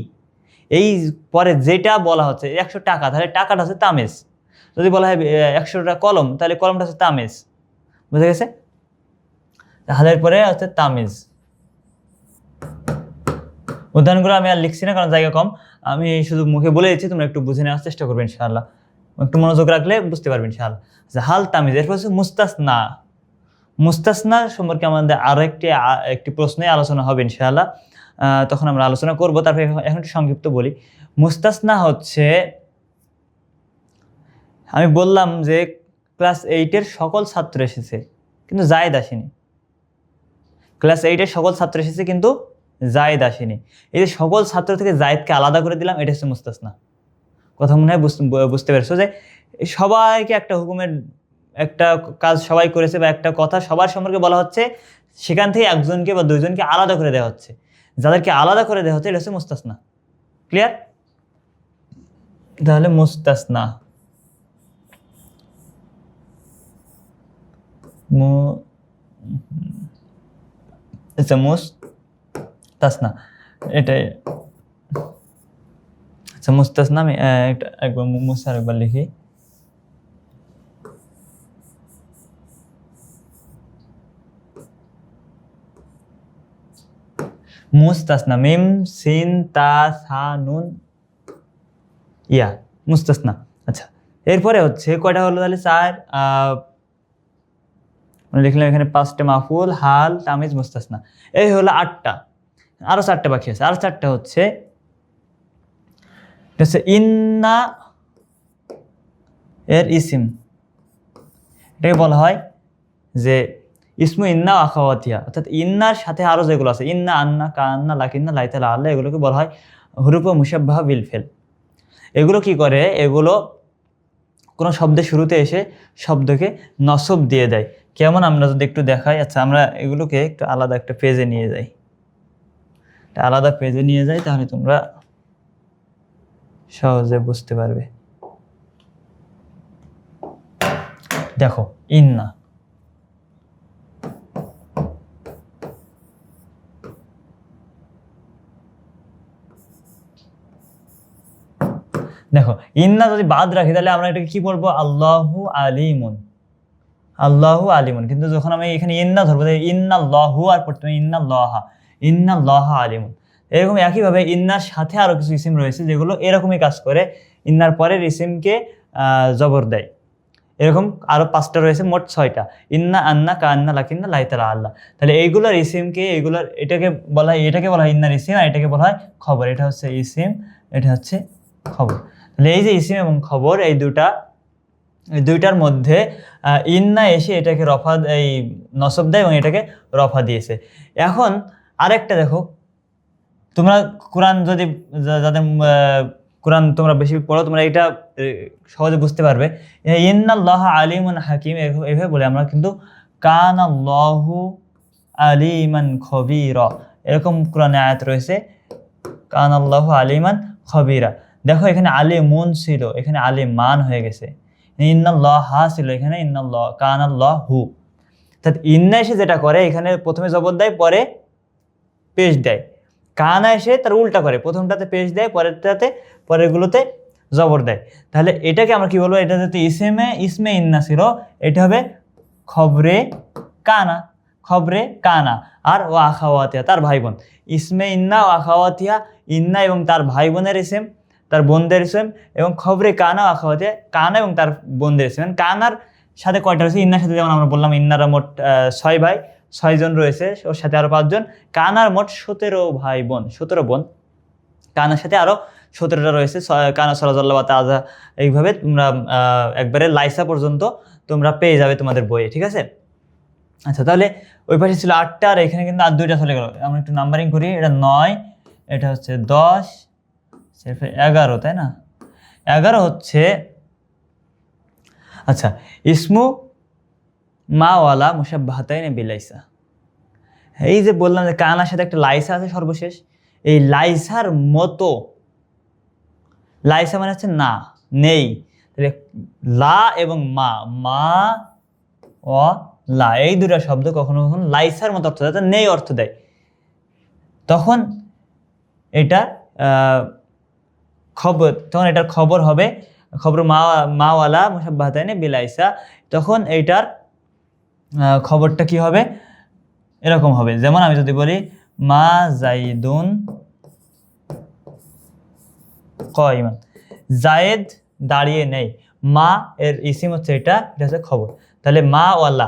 এই পরে যেটা বলা হচ্ছে 100 টাকা, তাহলে টাকাটা হচ্ছে তামেজ। যদি বলা হয় 100টা কলম, তাহলে কলমটা হচ্ছে তামেজ। বুঝে গেছে? হালের পরে হচ্ছে তামিজ। উদাহরণগুলো আমি আর লিখছি না, কারণ জায়গা কম। আমি শুধু মুখে বলে দিচ্ছি, তোমরা একটু বুঝে নেওয়ার চেষ্টা করবে ইনশাআল্লাহ। একটু মনোযোগ রাখলে বুঝতে পারবে ইনশাআল্লাহ। হাল, তামিজ। এরপর হচ্ছে মুস্তাসনা। মুস্তাসনা সম্পর্কে আমাদের আরো একটি প্রশ্নে আলোচনা হবে ইনশাআল্লাহ, তখন আমরা আলোচনা করব। তারপরে এখন একটু সংক্ষিপ্ত বলি। মুস্তাসনা হচ্ছে, আমি বললাম যে ক্লাস 8-এর সকল ছাত্র এসেছে কিন্তু জায়েদ আসেনি। ক্লাস 8-এর সকল ছাত্র এসেছে কিন্তু জায়েদ আসেনি। এই যে সকল ছাত্র থেকে জায়েদকে আলাদা করে দিলাম, এটা হচ্ছে মুস্তাসনা। কথা মনে হয় বুঝতে পেরেছো যে সবাইকে একটা হুকুমের একটা কাজ সবাই করেছে, বা একটা কথা সবার সম্পর্কে বলা হচ্ছে, সেখান থেকে একজনকে বা দুইজনকে আলাদা করে দেওয়া হচ্ছে। যাদেরকে আলাদা করে দেওয়া হচ্ছে এটা হচ্ছে মুস্তাসনা। ক্লিয়ার? তাহলে মুস্তাসনা, আচ্ছা মুস্তাসনা এটাই। আচ্ছা মুস্তাসনা আমি একবার মুস্তার একবার লিখি। মুস্তাসনা, মিম সিন তা সা নুন ইয়া, মুস্তাসনা। আচ্ছা, এরপরে হচ্ছে কয়টা হলো তাহলে? 4। লিখলাম এখানে 5টা মাফুল, হাল, তামিজ, মুস্তাসনা। এই হলো 8টা। আরো 4টা বাকি আছে। আরো 4টা হচ্ছে ইন্না এর ইসিম। এটাকে বলা হয় যে ইসমু ইন্না আখাওয়াতিয়া, অর্থাৎ ইন্নার সাথে আরো যেগুলো আছে, ইন্না, আন্না, কান্না, লাকিন্না, লাইতালা, আল্লাহ, এগুলোকে বলা হয় হুরুফে মুশাব্বাহা বিল ফেল। এগুলো কি করে? এগুলো কোনো শব্দের শুরুতে এসে শব্দকে নসব দিয়ে দেয়। কেমন? আমরা যদি একটু দেখাই। আচ্ছা, আমরা এগুলোকে একটু আলাদা একটা পেজে নিয়ে যাই, আলাদা পেজে নিয়ে যাই, তাহলে তোমরা সহজে বুঝতে পারবে। দেখো ইন্না, দেখো ইন্না যদি বাদ রাখি তাহলে আমরা এটাকে কি বলবো? আল্লাহু আলিমুন, আল্লাহু আলিমুন। কিন্তু যখন আমি এখানে ইন্না ধরবো, ইন্নাল্লাহু আর পড়তে ইন্নাল্লাহা আলিমুন। এরকম একইভাবে ইন্নার সাথে আরো কিছু ইসিম রয়েছে যেগুলো এরকমই কাজ করে, ইন্নার পরের ইসিমকে জবর দেয়। এরকম আরো 5টা রয়েছে, মোট 6টা। ইন্না, আন্না, কান্না, লাকিন্না, লাইতালা, আল্লাহ। তাহলে এইগুলোর ইসিমকে, এটাকে বলা হয় ইন্নার ইসিম, আর এটাকে বলা হয় খবর। এটা হচ্ছে ইসিম, এটা হচ্ছে খবর। তাহলে এই যে ইসিম এবং খবর, এই দুইটার মধ্যে ইন্না এসে এটাকে নসব দেয় এবং এটাকে রফা দিয়েছে। এখন আরেকটা দেখো, তোমরা কোরআন যদি যাদের কোরআন তোমরা বেশি পড়ো, তোমরা এটা সহজে বুঝতে পারবে। ইন্নাল্লাহ আলিমুন হাকিম, এভাবে বলে আমরা, কিন্তু কানাল্লাহু আলিমান খবীরা, এরকম কোরআনে আয়াত রয়েছে। কান আল্লাহু আলিমান খবিরা। দেখো এখানে আলিমুন ছিল, এখানে আলিমান হয়ে গেছে। ইন্নাল্লাহা ছিল, এখানে ইন্নাল্লাহ, কান আল্লাহু। অর্থাৎ ইন্না এসে যেটা করে, এখানে প্রথমে জবর দেয়, পরে পেশ দেয়। কানা এসে তার উল্টা করে, প্রথমটাতে পেশ দেয়, পরেরগুলোতে জবর দেয়। তাহলে এটাকে আমরা কি বলবো, এটা যদি ইসমে ইন্না ছিল, এটা হবে খবরে কানা, খবরে কানা। আর ও আখাওয়াতিয়া তার ভাই বোন, ইসমে ইন্না ও আখাওয়াতিয়া, ইন্না এবং তার ভাই বোনের ইসেম, তার বোনদের ইসেম, এবং খবরে কানা ও আখাওয়াতিয়া, কানা এবং তার বোনদের ইসেম। কানার সাথে কয়টা রয়েছে, ইন্নার সাথে যেমন আমরা বললাম ইন্নারা মোট 6 ভাই, 6 জন রয়েছে, ওর সাথে আরো 5 জন। কানার মোট 17 ভাই বোন, 17 বোন। কানার সাথে আরো 17টা রয়েছে। কানা সরাজল্লাহ তাজা, এইভাবে তোমরা একবারে লাইসা পর্যন্ত তোমরা পেয়ে যাবে তোমাদের বইয়ে, ঠিক আছে। আচ্ছা, তাহলে ওই পাশে ছিল 8টা, আর এখানে কিন্তু আর 2টা চলে গেল। আমরা একটু নাম্বারিং করি, এটা 9, এটা হচ্ছে 10, 11, তাই না? 11 হচ্ছে, আচ্ছা, ইসমু মাওয়ালা মুশাব্বাহাতাইন বিলাইসা। এই যে বললাম যে কানার সাথে একটা লাইসা আছে সর্বশেষ, এই লাইসার মতো, লাইসা মানে হচ্ছে না, নেই। তাহলে লা এবং মা ও লা, এই দুটা শব্দ কখনো কখনো লাইসার মতো অর্থ দেয়, নেই অর্থ দেয়। তখন এটা খবর, তখন এটার খবর হবে খবর মাওয়ালা মুশাব্বাহাতাইন বিলাইসা। তখন এইটার খবরটা কি হবে, এরকম হবে। যেমন আমি যদি বলি মা জাইদুন কাইমান, জায়েদ দাঁড়িয়ে নেই। মা এর ইসিম হচ্ছে এটা হচ্ছে খবর। তাহলে মা ওয়ালা,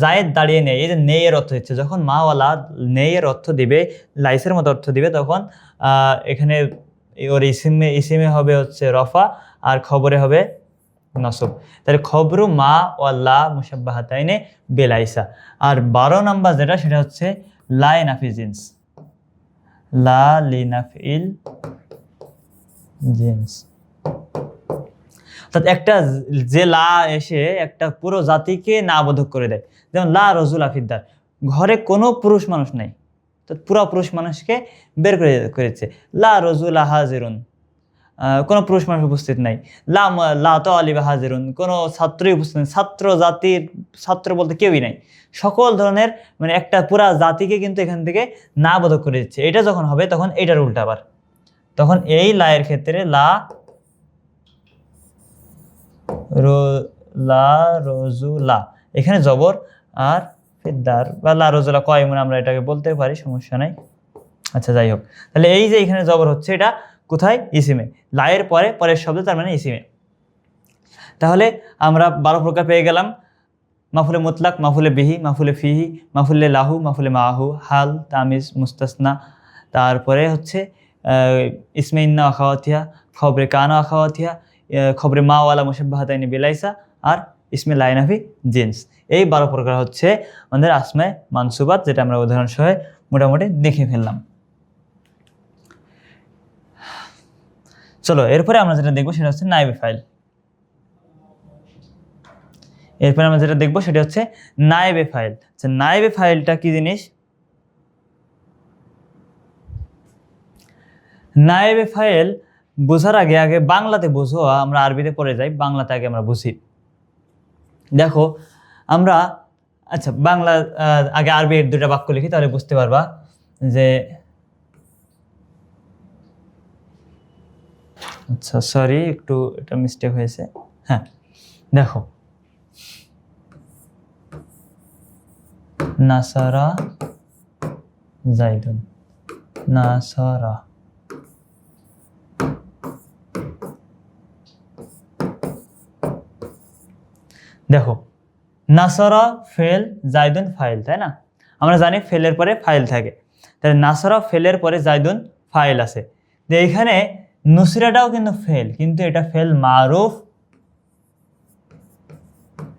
জায়েদ দাঁড়িয়ে নেই, এই যে নেই এর অর্থ দিচ্ছে। যখন মা ওয়ালা নেই এর অর্থ দিবে, লাইসের মতো অর্থ দিবে, তখন এখানে ওর ইসিমে হবে হচ্ছে রফা, আর খবরে হবে নসব। তাহলে খবরু মা ওয়াল্লা মুশাব্বাহাতাইনে বেলাইসা। আর 12 নাম্বার যেটা, সেটা হচ্ছে লা নাফি জিন্স, লা লিনাফিল জিন্স। অর্থাৎ একটা যে লা এসে একটা পুরো জাতিকে না বোধক করে দেয়। যেমন লা রজুল আফিদ্দার, ঘরে কোনো পুরুষ মানুষ নাই, তো পুরো পুরুষ মানুষকে বের করে করেছে। লা রজুল হাজিরুন, কোনো পুরুষ মানুষ উপস্থিত নাই। লা তালিবা হাজিরুন, কোনো ছাত্রই উপস্থিত নেই, ছাত্র জাতির ছাত্র বলতে কেউই নাই। সকল ধরনের মানে একটা পুরা জাতিকে কিন্তু এখান থেকে না বোধক করে দিচ্ছে। এটা যখন হবে তখন এটার উল্টা আবার, তখন এই লায়ের ক্ষেত্রে লা রজুলা, এখানে জবর, আর ফিদ্দার বা লা রজুলা কয়মন আমরা এটাকে বলতে পারি, সমস্যা নাই। আচ্ছা, যাই হোক, তাহলে এই যে এখানে জবর হচ্ছে, এটা কোথায়, ইসিমে, লায়ের পরের শব্দ, তার মানে ইসিমে। তাহলে আমরা 12 প্রকার পেয়ে গেলাম। মাফুলে মুতলাক, মাফুলে বিহি, মাফুলে ফিহি, মাফুলে লাহু, মাফুলে মাহু, হাল, তামিজ, মুস্তাসনা। তারপরে হচ্ছে ইসমে ইন্না আখাওয়াতিয়া, খবরে কানা আখাওয়াতিয়া, খবরে মাওয়ালা মুশাব্বাহাতাইনি বিলাইসা, আর ইসমে লাইনাফি জিন্স। এই 12 প্রকার হচ্ছে আমাদের আসমায়ে মানসুবাত, যেটা আমরা উদাহরণ সহ মোটামুটি দেখে ফেললাম। চলো, এরপরে আমরা যেটা দেখবো সেটা হচ্ছে নায়েবে ফাইল। এরপরে আমরা যেটা দেখবো সেটা হচ্ছে নায়েবে ফাইল। আচ্ছা, নায়েবে ফাইলটা কি জিনিস? নায়েবে ফাইল বোঝার আগে বাংলাতে বুঝো, আমরা আরবিতে পড়ে যাই, বাংলাতে আগে আমরা বুঝি। দেখো আমরা, আচ্ছা, বাংলা আগে আরবি 2টা বাক্য লিখি, তাহলে বুঝতে পারবা যে, আচ্ছা সরি, একটু এটা মিস্টেক হয়েছে। হ্যাঁ, দেখো, নাসারা জাইদুন, নাসারা, দেখো নাসারা ফেল, জাইদুন ফাইল, তাই না? আমরা জানি ফেলের পরে ফাইল থাকে, তাহলে নাসারা ফেলের পরে জাইদুন ফাইল আছে। তো এখানে নুসরাটাও কিন্তু ফেল, কিন্তু এটা ফেল মারুফ,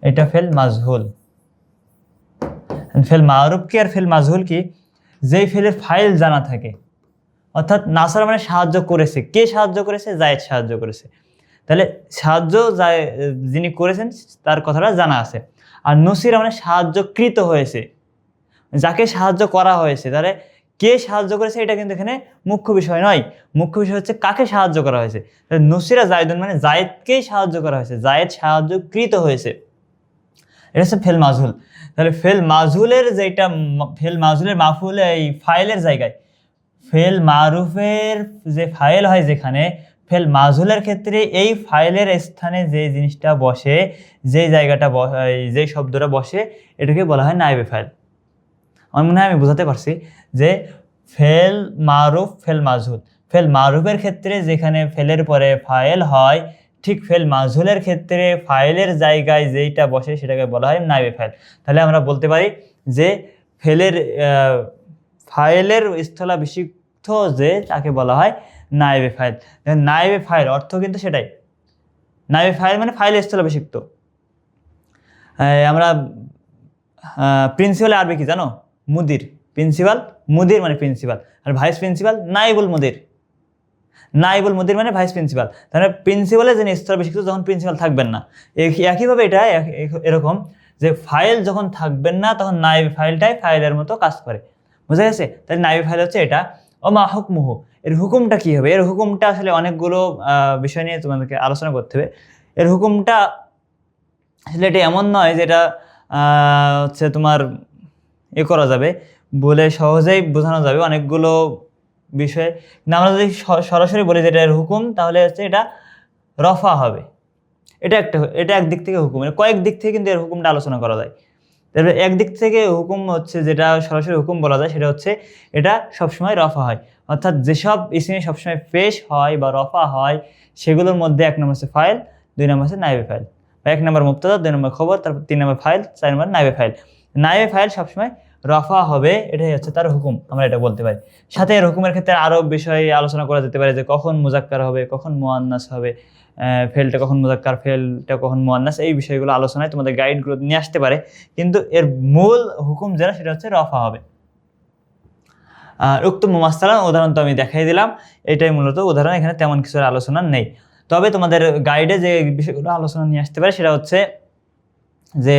এটা ফেল মাজহুল। ফেল মারুফ কি আর ফেল মাজহুল কি? যেই ফেলের ফাইল জানা থাকে, অর্থাৎ নাসারা মানে সাহায্য করেছে, কে সাহায্য করেছে? জায়েদ সাহায্য করেছে। তাহলে সাহায্য যিনি করেছেন তার কথাটা জানা আছে। আর নুসিরা মানে সাহায্যকৃত হয়েছে, যাকে সাহায্য করা হয়েছে। তাহলে কে সাহায্য করেছে এটা কিন্তু এখানে মুখ্য বিষয় নয়। মুখ্য বিষয় হচ্ছে কাকে সাহায্য করা হয়েছে। নুসিরা জায়েদুন মানে জায়েদকেই সাহায্য করা হয়েছে, জায়েদ সাহায্যকৃত হয়েছে, এটা হচ্ছে ফেল মাজহুল। তাহলে ফেল মাজহুলের যেটা ফেল মাজহুলের মাফুল এই ফাইলের জায়গায় ফেল মারুফের যে ফাইল হয়, যেখানে ফেল মাজহুলের ক্ষেত্রে এই ফাইলের স্থানে যে জিনিসটা বসে, যে জায়গাটা যে শব্দটা বসে, এটাকে বলা হয় নায়েবে ফাইল। আমার মনে হয় আমি বোঝাতে পারছি যে ফেল মারুফ ফেল মাজহুল, ফেল মারুফের ক্ষেত্রে যেখানে ফেলের পরে ফাইল হয়, ঠিক ফেল মাজহুলের ক্ষেত্রে ফাইলের জায়গায় যেইটা বসে সেটাকে বলা হয় নায়েবে ফাইল। তাহলে আমরা বলতে পারি যে ফেলের ফাইলের স্থলাভিষিক্ত যে তাকে বলা হয় নায়েবে ফাইল। নায়েবে ফাইল অর্থ কিন্তু সেটাই, নায়েবে ফাইল মানে ফাইল স্থলাভিষিক্ত। আমরা প্রিন্সিপাল আরবি কি জানো? মুদির। প্রিন্সিপাল মুদির মানে প্রিন্সিপাল, আর ভাইস প্রিন্সিপাল নাইবুল মুদির। নাইবুল মুদির মানে ভাইস প্রিন্সিপাল। তাহলে প্রিন্সিপালের যিনি স্থলাভিষিক্ত, যখন প্রিন্সিপাল থাকবেন না, একইভাবে এটা এরকম যে ফাইল যখন থাকবেন না তখন নাইব ফাইলটাই ফাইলের মতো কাজ করে। বুঝা গেছে? তাহলে নাইব ফাইল হচ্ছে এটা। ওমা হুকমুহু, এর হুকুমটা কি হবে? এর হুকুমটা আসলে অনেকগুলো বিষয় নিয়ে তোমাদেরকে আলোচনা করতে হবে। এর হুকুমটা আসলে এটা এমন নয় যেটা হচ্ছে তোমার করা যাবে বলে সহজেই বোঝানো যাবে অনেকগুলো বিষয়। কিন্তু আমরা যদি সরাসরি বলি যে এটা এর হুকুম, তাহলে হচ্ছে এটা রফা হবে। এটা একদিক থেকে হুকুম, কয়েক দিক থেকে কিন্তু এর হুকুমটা আলোচনা করা যায়। তারপরে একদিক থেকে হুকুম হচ্ছে যেটা সরাসরি হুকুম বলা যায়, সেটা হচ্ছে এটা সবসময় রফা হয়। অর্থাৎ যেসব ইসিমে সবসময় পেশ হয় বা রফা হয়, সেগুলোর মধ্যে 1 নম্বর হচ্ছে ফাইল, 2 নম্বর হচ্ছে নাইবে ফাইল। বা 1 নম্বর মুবতাদা, 2 নম্বর খবর, তারপর 3 নম্বর ফাইল, 4 নম্বর নাইবে ফাইল। নাইবে ফাইল সবসময় রফা হবে, এটাই হচ্ছে তার হুকুম, আমরা এটা বলতে পারি। সাথে এর হুকুমের ক্ষেত্রে আরও বিষয় আলোচনা করা যেতে পারে, যে কখন মুজাক্কার হবে, কখন মুয়ান্নাস হবে, ফেলটা কখন মুজাক্কার, ফেলটা কখন মুয়ান্নাস, এই বিষয়গুলো আলোচনায় তোমাদের গাইডগুলো নিয়ে আসতে পারে। কিন্তু এর মূল হুকুম যেটা, সেটা হচ্ছে রফা হবে। উক্ত মুমাসসালা উদাহরণ তো আমি দেখাই দিলাম, এটাই মূলত উদাহরণ, এখানে তেমন কিছু আলোচনা নেই। তবে তোমাদের গাইডে যে বিষয়গুলো আলোচনা নিয়ে আসতে পারে সেটা হচ্ছে যে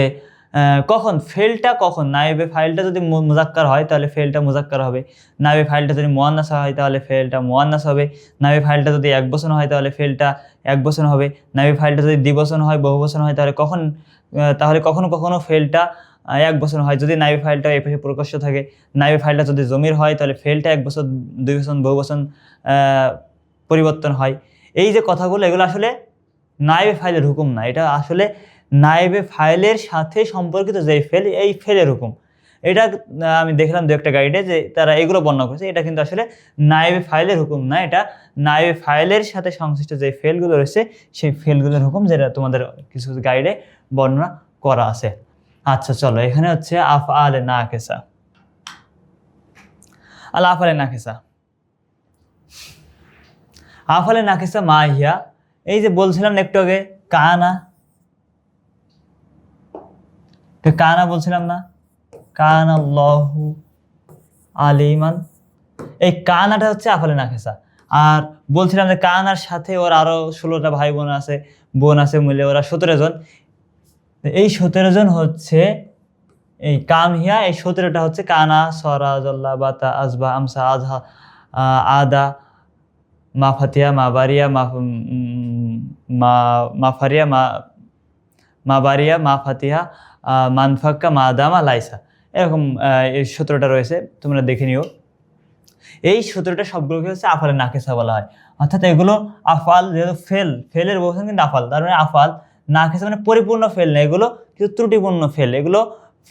কখন ফেলটা, কখন নায়েবে ফাইলটা যদি মুজাক্কার হয় তাহলে ফেলটা মুজাক্কার হবে, নায়েবে ফাইলটা যদি মুয়ান্নাস হয় তাহলে ফেলটা মুয়ান্নাস হবে, নায়েবে ফাইলটা যদি একবচন হয় তাহলে ফেলটা একবচন হবে, নায়েবে ফাইলটা যদি দ্বিবচন হয়, বহুবচন হয়, তাহলে কখনো কখনো ফেলটা একবচন হয় যদি নায়েবে ফাইলটা এই পাশে প্রকাশ্য থাকে। নায়েবে ফাইলটা যদি জমির হয় তাহলে ফেলটা একবচন, দুইবচন, বহুবচন পরিবর্তন হয়। এই যে কথাগুলো, এগুলো আসলে নায়েবে ফাইলের হুকুম না, এটা আসলে নায়েবে ফাইলের সাথে সম্পর্কিত যে ফেল, এই ফেলের হুকুম। এটা আমি দেখলাম 2-1টা গাইডে যে তারা এগুলো বর্ণনা করেছে, এটা কিন্তু আসলে নায়েবে ফাইলের হুকুম না, এটা নায়েবে ফাইলের সাথে সংশ্লিষ্ট যে ফেলগুলো রয়েছে সেই ফেলগুলোর হুকুম, যেটা তোমাদের কিছু গাইডে বর্ণনা করা আছে। আচ্ছা চলো, এখানে হচ্ছে আফআলে নাকিসা। আফআলে নাকিসা, আফআলে নাকিসা মা হিয়া, এই যে বলছিলাম একটু আগে কানা, কানা বলছিলাম না, কান আল্লাহু আলিমান, এই কানাটা হচ্ছে আফআলে নাকিসা। আর বলছিলাম যে কানার সাথে ওর আরো 16টা ভাই বোন আছে মিলে ওরা 17 জন। এই 17 জন হচ্ছে এই কাম হিয়া, এই 17টা হচ্ছে কানা, সরা, জল্লা, বাতা, আজবা, আমসা, আজহা, আদা, মা ফাতিয়া, মা বারিয়া, মা ফারিয়া, মা বারিয়া, মা ফাতিহা, মানফাক্কা, মা দামা, লাইসা, এরকম এই 17টা রয়েছে, তোমরা দেখে নিও। এই 17টা সবগুলোকে হচ্ছে আফআলে নাকিসা বলা হয়। অর্থাৎ এগুলো আফআল, যেহেতু ফেলের বহুবচন কিন্তু আফআল, তার মানে আফআল নাকিসা মানে পরিপূর্ণ ফেল না, এগুলো কিন্তু ত্রুটিপূর্ণ ফেল। এগুলো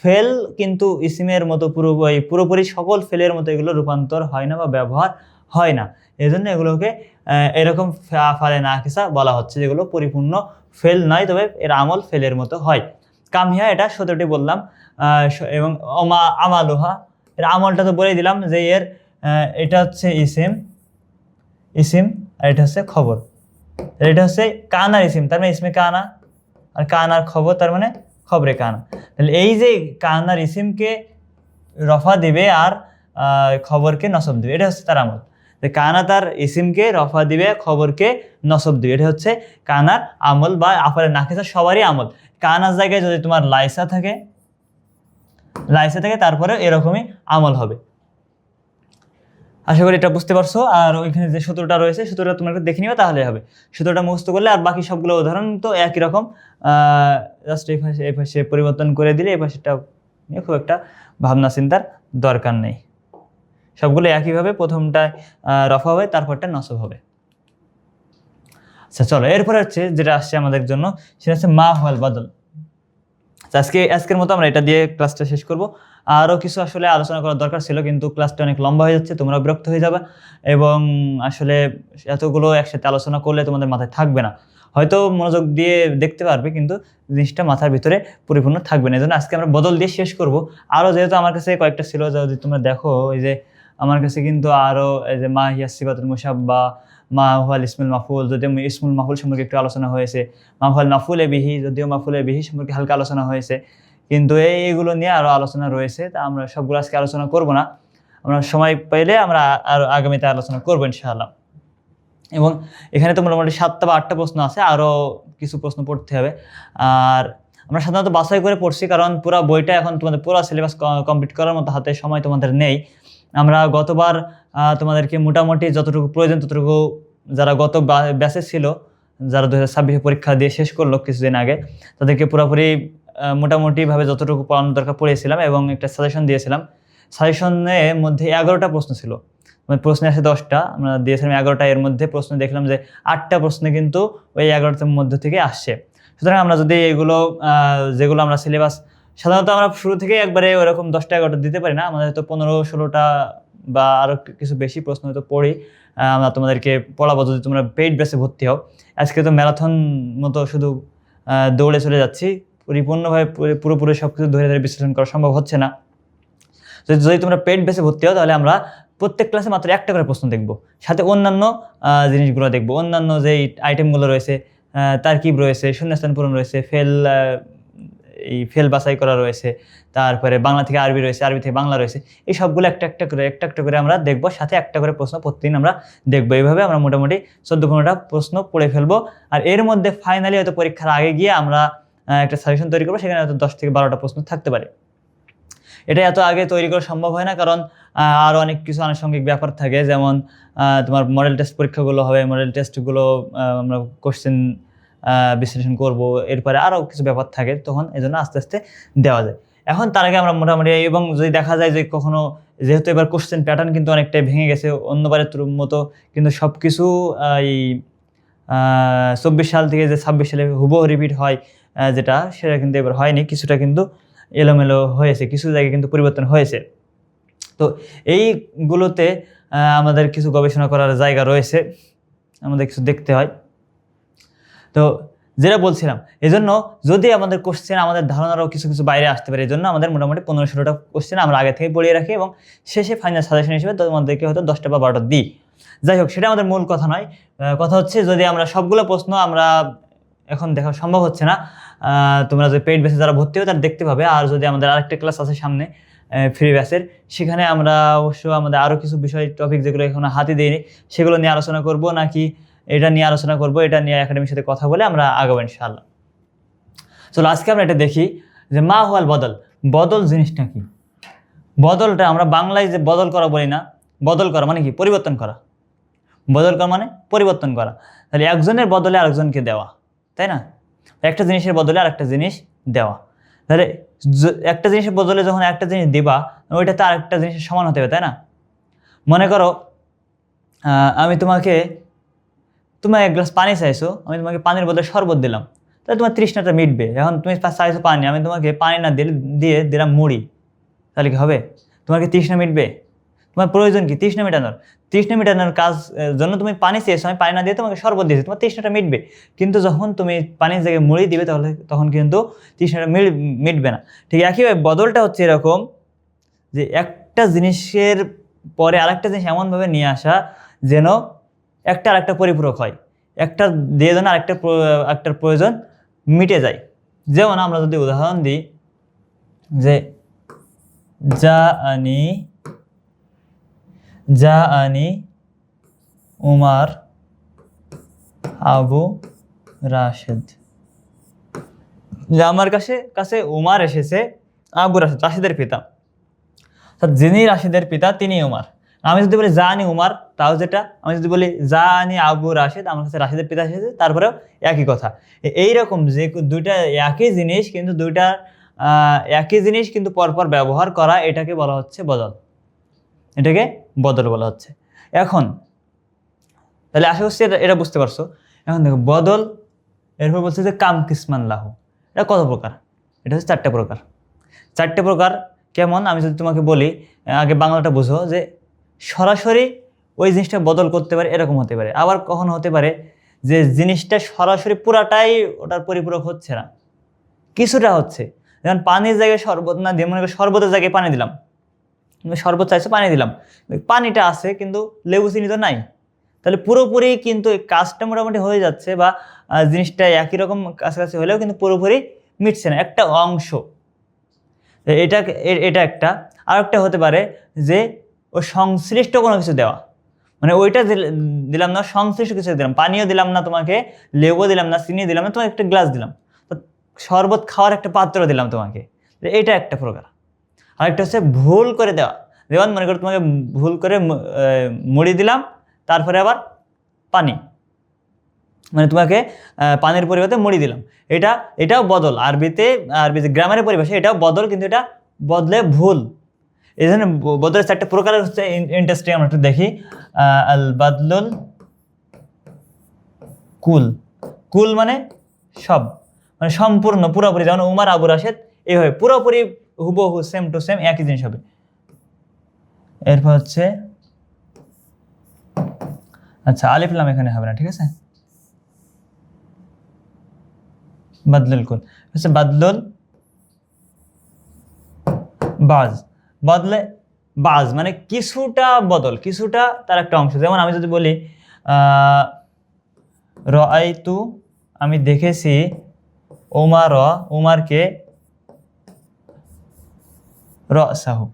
ফেল কিন্তু ইসিমের মতো পুরোপুরি সকল ফেলের মতো এগুলো রূপান্তর হয় না বা ব্যবহার হয় না, এই জন্য এগুলোকে এরকম আফআলে নাকিসা বলা হচ্ছে, যেগুলো পরিপূর্ণ ফেল নয়, তবে এর আমল ফেলের মতো হয়। কামিয়া এটা 17টি বললাম, এবং আমালুহা, এর আমলটা তো বলে দিলাম যে এর এটা হচ্ছে ইসিম আর এটা হচ্ছে খবর। এটা হচ্ছে কানার ইসিম, তার মানে ইসমে কানা, আর কানার খবর তার মানে খবরে কানা। তাহলে এই যে কানার ইসিমকে রফা দিবে আর খবরকে নসব দিবে, এটা হচ্ছে তার আমল। কানা তার ইসিমকে রফা দিবে, খবরকে নসব দিবে, এটা হচ্ছে কানার আমল বা আফআলে নাকিসা সবারই আমল। কানার জায়গায় যদি তোমার লাইসা থাকে তারপরে এরকমই আমল হবে। আশা করি এটা বুঝতে পারছো। আর ওইখানে যে সূত্রটা রয়েছে সূত্রটা তোমরা একটু দেখে নিবে, তাহলে হবে। সূত্রটা মুখস্থ করলে আর বাকি সবগুলো উদাহরণ তো একই রকম, জাস্ট এই পাশে পরিবর্তন করে দিলে এই পাশেটা নিয়ে খুব একটা ভাবনা চিন্তার দরকার নেই। সবগুলো একইভাবে, প্রথমটায় রফা হবে, তারপরটা নসব হবে। আচ্ছা চলো, এরপরে হচ্ছে যেটা আসছে আমাদের জন্য সেটা হচ্ছে মা হুয়াল বদল। আজকের মতো আমরা এটা দিয়ে ক্লাসটা শেষ করব। আরও কিছু আসলে আলোচনা করার দরকার ছিল, কিন্তু ক্লাসটা অনেক লম্বা হয়ে যাচ্ছে, তোমরা বিরক্ত হয়ে যাবে, এবং আসলে এতগুলো একসাথে আলোচনা করলে তোমাদের মাথায় থাকবে না। হয়তো মনোযোগ দিয়ে দেখতে পারবে, কিন্তু জিনিসটা মাথার ভিতরে পরিপূর্ণ থাকবে না। এই জন্য আজকে আমরা বদল দিয়ে শেষ করব। আরও যেহেতু আমার কাছে কয়েকটা ছিল, যদি তোমরা দেখো এই যে আমার কাছে কিন্তু আরও এই যে মা হিয়া সিফাতুল মুশাব্বা, মা হুয়াল ইসমুল মাফুল, যদিও ইসমুল মাফুল সম্পর্কে একটু আলোচনা হয়েছে, মা হুয়াল মাফুলে বিহি, যদিও মাফুলে বিহি সম্পর্কে হালকা আলোচনা হয়েছে, কিন্তু এইগুলো নিয়ে আরও আলোচনা রয়েছে। তা আমরা সবগুলো আজকে আলোচনা করব না, আমরা সময় পেলে আমরা আরও আগামীতে আলোচনা করবো ইনশাআল্লাহ। এবং এখানে তো মোটামুটি 7টা বা 8টা প্রশ্ন আছে, আরও কিছু প্রশ্ন পড়তে হবে। আর আমরা সাধারণত বাছাই করে পড়ছি, কারণ পুরো বইটা এখন তোমাদের পুরো সিলেবাস কমপ্লিট করার মতো হাতে সময় তোমাদের নেই। আমরা গতবার তোমাদেরকে মোটামুটি যতটুকু প্রয়োজন ততটুকু, যারা গত ব্যাচে ছিল, যারা 2026 পরীক্ষা দিয়ে শেষ করলো কিছুদিন আগে, তাদেরকে পুরোপুরি মোটামুটিভাবে যতটুকু পড়ানোর দরকার পড়িয়েছিলাম, এবং একটা সাজেশন দিয়েছিলাম। সাজেশনের মধ্যে 11টা প্রশ্ন ছিল, প্রশ্ন আসে 10টা, আমরা দিয়েছিলাম 11টা। এর মধ্যে প্রশ্ন দেখলাম যে 8টা প্রশ্ন কিন্তু ওই 11টার মধ্যে থেকে আসছে। সুতরাং আমরা যদি এগুলো যেগুলো আমরা সিলেবাস সাধারণত আমরা শুরু থেকে একবারে ওরকম 10টা 11টা দিতে পারি না, আমাদের হয়তো 15-16টা বা আরও কিছু বেশি প্রশ্ন হয়তো পড়ি, আমরা তোমাদেরকে পড়াবো যদি তোমরা পেইড ব্যাচে ভর্তি হও। আজকে তো ম্যারাথন মতো শুধু দৌড়ে চলে যাচ্ছি, পরিপূর্ণভাবে পুরোপুরি সব কিছু ধরে ধরে বিশ্লেষণ করা সম্ভব হচ্ছে না। যদি তোমরা পেইড ব্যাচে ভর্তি হও, তাহলে আমরা প্রত্যেক ক্লাসে মাত্র একটা করে প্রশ্ন দেখব, সাথে অন্যান্য জিনিসগুলো দেখব, অন্যান্য যে আইটেমগুলো রয়েছে, তারকিব রয়েছে, শূন্যস্থান পূরণ রয়েছে, ফেল বাছাই করা রয়েছে, তারপরে বাংলা থেকে আরবি রয়েছে, আরবি থেকে বাংলা রয়েছে, এই সবগুলো একটা একটা করে আমরা দেখব, সাথে একটা করে প্রশ্ন প্রতিদিন আমরা দেখব। এইভাবে আমরা মোটামুটি 14-15টা প্রশ্ন পড়ে ফেলবো। আর এর মধ্যে ফাইনালি হয়তো পরীক্ষার আগে গিয়ে আমরা একটা সাজেশন তৈরি করবো, সেখানে হয়তো 10 থেকে 12টা প্রশ্ন থাকতে পারে। এটা এত আগে তৈরি করা সম্ভব হয় না, কারণ আরও অনেক কিছু আনুষঙ্গিক ব্যাপার থাকে, যেমন তোমার মডেল টেস্ট পরীক্ষাগুলো হবে, মডেল টেস্টগুলো আমরা কোশ্চেন বিশ্লেষণ করব, এরপরে আরও কিছু ব্যাপার থাকে, তখন এই জন্য আস্তে আস্তে দেওয়া যায়। এখন তার আগে আমরা মোটামুটি, এবং যদি দেখা যায় যে কখনো, যেহেতু এবার কোশ্চেন প্যাটার্ন কিন্তু অনেকটাই ভেঙে গেছে, অন্যবারের মতো কিন্তু সব কিছু এই 24 সাল থেকে যে 26 সালে হুবহু রিপিট হয়, যেটা সেটা কিন্তু এবার হয়নি, কিছুটা কিন্তু এলোমেলো হয়েছে, কিছু জায়গায় কিন্তু পরিবর্তন হয়েছে। তো এইগুলোতে আমাদের কিছু গবেষণা করার জায়গা রয়েছে, আমাদের কিছু দেখতে হয়। তো যেটা বলছিলাম, এই জন্য যদি আমাদের কোশ্চেন আমাদের ধারণারও কিছু কিছু বাইরে আসতে পারে, এই জন্য আমাদের মোটামুটি 15-16টা কোশ্চেন আমরা আগে থেকে পড়িয়ে রাখি, এবং শেষে ফাইনাল সাজেশন হিসেবে তোমাদেরকে হয়তো 10টা বা 12টা দিই। যাই হোক, সেটা আমাদের মূল কথা নয়। কথা হচ্ছে, যদি আমরা সবগুলো প্রশ্ন আমরা এখন দেখা সম্ভব হচ্ছে না, তোমরা যে পেইড ব্যাচে যারা ভর্তি হবে তারা দেখতে পাবে। আর যদি আমাদের আরেকটা ক্লাস আছে সামনে ফ্রি ব্যাচের, সেখানে আমরা অবশ্য আমাদের আরও কিছু বিষয় টপিক যেগুলো এখনো হাতে দিইনি, সেগুলো নিয়ে আলোচনা করব, নাকি এটা নিয়ে আলোচনা করব, এটা নিয়ে একাডেমির সাথে কথা বলে আমরা আগাবো ইনশাআল্লাহ। চলো আজকে আমরা এটা দেখি যে মা হুয়াল বদল, বদল জিনিসটা কি। বদলটা আমরা বাংলায় যে বদল করা বলি না, বদল করা মানে কি? পরিবর্তন করা। বদল করা মানে পরিবর্তন করা। তাহলে একজনের বদলে আরেকজনকে দেওয়া, তাই না? একটা জিনিসের বদলে আরেকটা জিনিস দেওয়া। তাহলে একটা জিনিসের বদলে যখন একটা জিনিস দিবা, ওইটা তো আরেকটা জিনিসের সমান হতে হবে, তাই না? মনে করো আমি তোমার এক গ্লাস পানি চাইছো, আমি তোমাকে পানির বদলে শরবত দিলাম, তাহলে তোমার তৃষ্ণাটা মিটবে। এখন তুমি চাইছো পানি, আমি তোমাকে পানি না দিয়ে দিলাম মুড়ি, তাহলে কি হবে? তোমার কি তৃষ্ণা মিটবে? তোমার প্রয়োজন কি? তৃষ্ণা মেটানোর। তৃষ্ণা মেটানোর কাজ জন্য তুমি পানি চেয়েছো, আমি পানি না দিয়ে তোমাকে শরবত দিয়েছি, তোমার তৃষ্ণাটা মিটবে। কিন্তু যখন তুমি পানির জায়গায় মুড়ি দিবে, তাহলে তখন কিন্তু তৃষ্ণাটা মিটবে না। ঠিক একইভাবে বদলটা হচ্ছে এরকম, যে একটা জিনিসের পরে আরেকটা জিনিস এমনভাবে নিয়ে আসা যেন একটা আরেকটা পরিপূরক হয়, একটা দিয়ে যেন একটার প্রয়োজন মিটে যায়। যেমন আমরা যদি উদাহরণ দিই যে জাআনি উমার আবু রাশেদ, যে আমার কাছে উমার এসেছে, আবু রাশেদ রাশিদের পিতা, যিনি রাশিদের পিতা তিনি উমার। আমি যদি বলি জানি উমার, তাও যেটা। আমি যদি বলি জানি আবু রাশেদ, আমার কাছে রাশেদের পিতা এসেছে, তারপরেও একই কথা। এইরকম যে দুইটা একই জিনিস কিন্তু একই জিনিস কিন্তু পরপর ব্যবহার করা, এটাকে বলা হচ্ছে বদল। এটাকে বদল বলা হচ্ছে। এখন তাহলে আশা করছি এটা বুঝতে পারছো। এখন দেখো বদল, এরপর বলছে যে কাম কিসমান লাহু, এটা কত প্রকার? এটা হচ্ছে 4টে প্রকার। 4টে প্রকার কেমন? আমি যদি তোমাকে বলি, আগে বাংলাটা বুঝো, যে সরাসরি ওই জিনিসটা বদল করতে পারে, এরকম হতে পারে। আবার কখনো হতে পারে যে জিনিসটা সরাসরি পুরাটাই ওটার পরিপূরক হচ্ছে না, কিছুটা হচ্ছে। যেমন পানির জায়গায় শরবত না দিয়ে মনে করি শরবতের জায়গায় পানি দিলাম, শরবত চাইছে পানি দিলাম, পানিটা আছে কিন্তু লেবু চিনি তো নাই। তাহলে পুরোপুরি কিন্তু কাজটা মোটামুটি হয়ে যাচ্ছে, বা জিনিসটা একই রকম কাছাকাছি হলেও কিন্তু পুরোপুরি মিটছে না, একটা অংশ। এটা একটা। আর একটা হতে পারে যে ও সংশ্লিষ্ট কোনো কিছু দেওয়া, মানে ওইটা দিলাম না, সংশ্লিষ্ট কিছু দিলাম, পানিও দিলাম না তোমাকে, লেবু দিলাম না, চিনি দিলাম না, তোমাকে একটা গ্লাস দিলাম, তো শরবত খাওয়ার একটা পাত্র দিলাম তোমাকে, এটা একটা প্রকার। আরেকটা হচ্ছে ভুল করে দেওয়া। যেমন মনে করো তোমাকে ভুল করে মুড়ি দিলাম, তারপরে আবার পানি, মানে তোমাকে পানির পরিবর্তে মুড়ি দিলাম, এটাও বদল। আরবিতে গ্রামারের পরিভাষা এটাও বদল, কিন্তু এটা বদলে ভুল। এই জন্য বদলের 4টে প্রকারের হচ্ছে ইন্টারেস্টিং। আমরা একটু দেখি। আল বাদলুল কুল মানে সব, মানে সম্পূর্ণ পুরোপুরি। যেমন উমার আবু রাশেদ, এইভাবে পুরোপুরি হুবহু সেম টু সেম একই জিনিস হবে। এরপর হচ্ছে আচ্ছা আলিফ লাম এখানে হবে না, ঠিক আছে। বাদলুল কুল হচ্ছে বাদলুল বাজ, বদলে বাজ মানে কিছুটা বদল, কিছুটা তার একটা অংশ। যেমন আমি যদি বলি রাআইতু, আমি দেখেছি, উমারকে, রাসাহু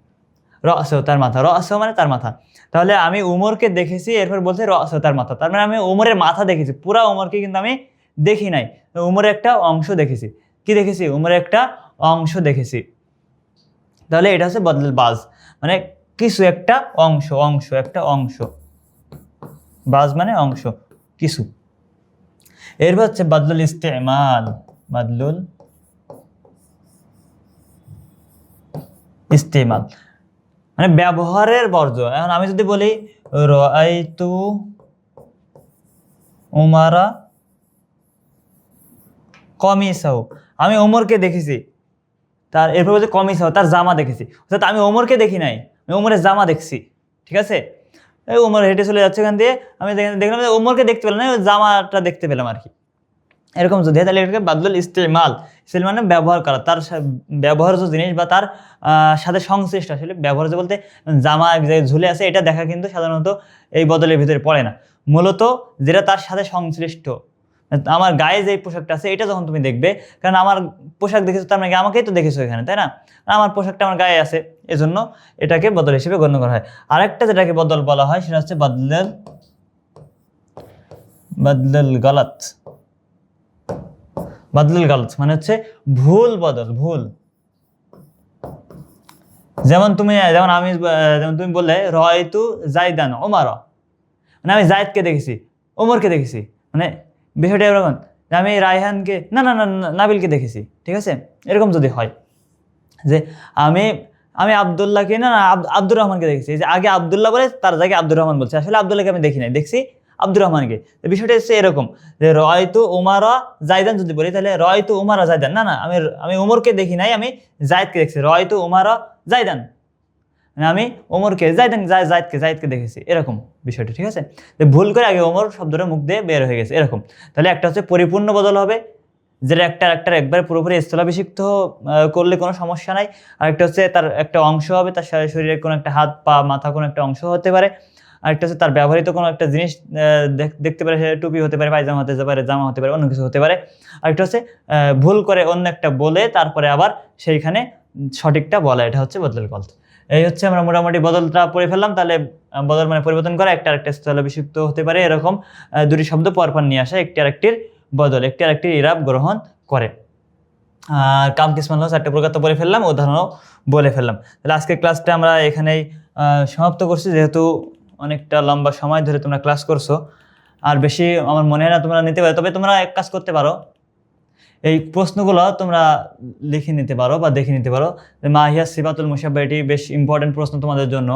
তার মাথা, রাসাহু মানে তার মাথা। তাহলে আমি উমরকে দেখেছি, এরপর বলছে রাসাহু তার মাথা, তার মানে আমি উমরের মাথা দেখেছি, পুরা উমরকে কিন্তু আমি দেখি নাই, উমরের একটা অংশ দেখেছি। কি দেখেছি? উমরের একটা অংশ দেখেছি। তাহলে এটা হচ্ছে বদলুল বাজ, মানে কিছু একটা অংশ, একটা অংশ। বাজ মানে অংশ, কিছু। এরপর হচ্ছে বদলুল ইস্তেমাল, বদলুল ইস্তেমাল মানে ব্যবহারের বর্জ্য। এখন আমি যদি বলি রাআইতু উমারা কমিসাহু, আমি ওমরকে দেখেছি, তার এরপর বলছে কমিসাহু, তার জামা দেখেছি। অর্থাৎ আমি ওমরকে দেখি নাই, আমি ওমরের জামা দেখছি, ঠিক আছে। এই ওমর হেঁটে চলে যাচ্ছে এখান দিয়ে, আমি দেখলাম যে ওমরকে দেখতে পেলাম না, ওই জামাটা দেখতে পেলাম আর কি। এরকম যদি হয় তাহলে এটাকে বাদলুল ইস্তেমাল, মানে ব্যবহার করা, তার ব্যবহার্য জিনিস বা তার সাথে সংশ্লিষ্ট। আসলে ব্যবহার্য বলতে জামা এক জায়গায় ঝুলে আছে, এটা দেখা কিন্তু সাধারণত এই বদলের ভিতরে পড়ে না। মূলত যেটা তার সাথে সংশ্লিষ্ট, আমার গায়ে যে পোশাকটা আছে এটা যখন তুমি দেখবে, কারণ আমার পোশাক দেখেছো তার মানে আমাকেই তো দেখেছো এখানে, তাই না? আমার পোশাকটা আমার গায়ে আছে, এজন্য এটাকে বদল হিসেবে গণ্য করা হয়। আরেকটা যেটাকে বদল বলা হয় সেটা হচ্ছে বদলুল গলত। বদলুল গলত মানে হচ্ছে ভুল বদল, ভুল। যেমন তুমি বললে রাআইতু যায়দান উমারা, মানে আমি যায়েদকে দেখেছি, ওমরকে দেখেছি, মানে বিষয়টা এরকম যে আমি রায়হানকে নাবিলকে দেখেছি, ঠিক আছে। এরকম যদি হয় যে আমি আব্দুল্লাহকে আব্দুর রহমানকে দেখেছি, যে আগে আব্দুল্লাহ বলে তার জায়গায় আব্দুর রহমান বলছে, আসলে আব্দুল্লাহকে আমি দেখি নাই, দেখছি আব্দুর রহমানকে। বিষয়টা হচ্ছে এরকম যে রাআইতু উমারা যায়দান যদি বলি, তাহলে রাআইতু উমারা যায়দান, আমি উমরকে দেখি নাই, আমি যায়েদকে দেখছি, রাআইতু উমারা যায়দান, মানে আমি ওমরকে জায়েদকে দেখেছি, এরকম বিষয়টা, ঠিক আছে। ভুল করে আগে ওমর শব্দটা মুখ দিয়ে বের হয়ে গেছে, এরকম। তাহলে একটা হচ্ছে পরিপূর্ণ বদল হবে, যেটা একটা একবারে পুরোপুরি স্থলাভিষিক্ত করলে কোনো সমস্যা নাই। আরেকটা হচ্ছে তার একটা অংশ হবে, তার শরীরের কোনো একটা হাত পা মাথা কোনো একটা অংশ হতে পারে। আরেকটা হচ্ছে তার ব্যবহৃত কোনো একটা জিনিস দেখতে পারে, সেটা টুপি হতে পারে, পায়জামা হতে পারে, জামা হতে পারে, অন্য কিছু হতে পারে। আরেকটা হচ্ছে ভুল করে অন্য একটা বলে তারপরে আবার সেইখানে সঠিকটা বলা, এটা হচ্ছে বদলুল গলত। এই হচ্ছে আমরা মোটামুটি বদলটা পড়ে ফেললাম। তাহলে বদল মানে পরিবর্তন করা, একটা আরেকটা স্থলাভিষিক্ত হতে পারে, এরকম দুটি শব্দ পরপর নিয়ে আসা, একটি আরেকটির বদল, একটি আরেকটির ইরাব গ্রহণ করে। আর কাম কিসমান হলো 4টে প্রকার তো পড়ে ফেললাম, উদাহরণও বলে ফেললাম। তাহলে আজকের ক্লাসটা আমরা এখানেই সমাপ্ত করছি, যেহেতু অনেকটা লম্বা সময় ধরে তোমরা ক্লাস করছো, আর বেশি আমার মনে হয় না তোমরা নিতে পারো। তবে তোমরা এক কাজ করতে পারো, এই প্রশ্নগুলো তোমরা লিখে নিতে পারো বা দেখে নিতে পারো। মা হিয়া সিফাতুল মুশাব্বা, এটি বেশ ইম্পর্টেন্ট প্রশ্ন তোমাদের জন্য।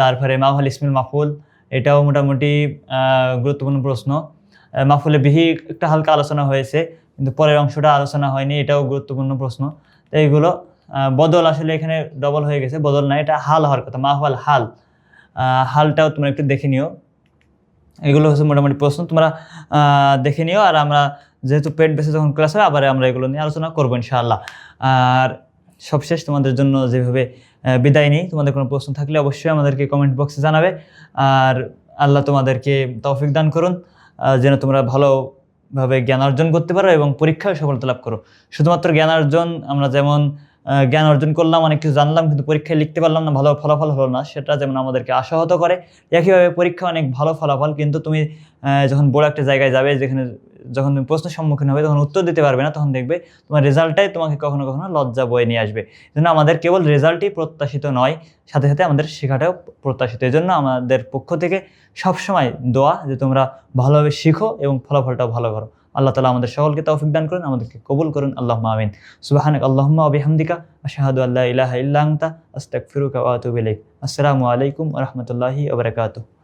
তারপরে মা হুয়াল ইসমিল মাফুল, এটাও মোটামুটি গুরুত্বপূর্ণ প্রশ্ন। মাফুলে বিহি একটা হালকা আলোচনা হয়েছে, কিন্তু পরের অংশটা আলোচনা হয়নি, এটাও গুরুত্বপূর্ণ প্রশ্ন। তো এইগুলো বদল আসলে এখানে ডবল হয়ে গেছে, বদল না, এটা হাল হওয়ার কথা, মা হুয়াল হাল, হালটাও তোমরা একটু দেখে নিও। এগুলো হচ্ছে মোটামুটি প্রশ্ন, তোমরা দেখে নিও। আর আমরা যেহেতু পেড বেসে যখন ক্লাস হয়, আবার আমরা এগুলো নিয়ে আলোচনা করবো ইনশাআল্লাহ। আর সবশেষ তোমাদের জন্য যেভাবে বিদায় নিই, তোমাদের কোনো প্রশ্ন থাকলে অবশ্যই আমাদেরকে কমেন্ট বক্সে জানাবে। আর আল্লাহ তোমাদেরকে তৌফিক দান করুন, যেন তোমরা ভালোভাবে জ্ঞান অর্জন করতে পারো এবং পরীক্ষায় সফলতা লাভ করো। শুধুমাত্র জ্ঞান অর্জন, আমরা যেমন জ্ঞান অর্জন করলাম, অনেক কিছু জানলাম, কিন্তু পরীক্ষায় লিখতে পারলাম না, ভালো ফলাফল হলো না, সেটা যেমন আমাদেরকে আশাহত করে। একইভাবে পরীক্ষা অনেক ভালো ফলাফল, কিন্তু তুমি যখন বড় একটা জায়গায় যাবে, যেখানে যখন তুমি প্রশ্নের সম্মুখীন হবে, তখন উত্তর দিতে পারবে না, তখন দেখবে তোমার রেজাল্টটাই তোমাকে কখনো কখনো লজ্জা বয়ে নিয়ে আসবে। এই জন্য আমাদের কেবল রেজাল্টই প্রত্যাশিত নয়, সাথে সাথে আমাদের শেখাটাও প্রত্যাশিত। এই জন্য আমাদের পক্ষ থেকে সবসময় দোয়া যে তোমরা ভালোভাবে শিখো এবং ফলাফলটাও ভালো করো। আল্লাহ তাআলা আমাদের সকলকে তৌফিক দান করুন, আমাদেরকে কবুল করুন। আল্লাহুম্মা আমিন। সুবহানাক আল্লাহুম্মা ওয়া বিহামদিকা আশহাদু আল্লা ইলাহা ইল্লা আনতা আস্তাগফিরুকা ওয়া আতুবু ইলাইক। আসসালামু আলাইকুম ওয়া রাহমাতুল্লাহি ওয়া বারাকাতুহু।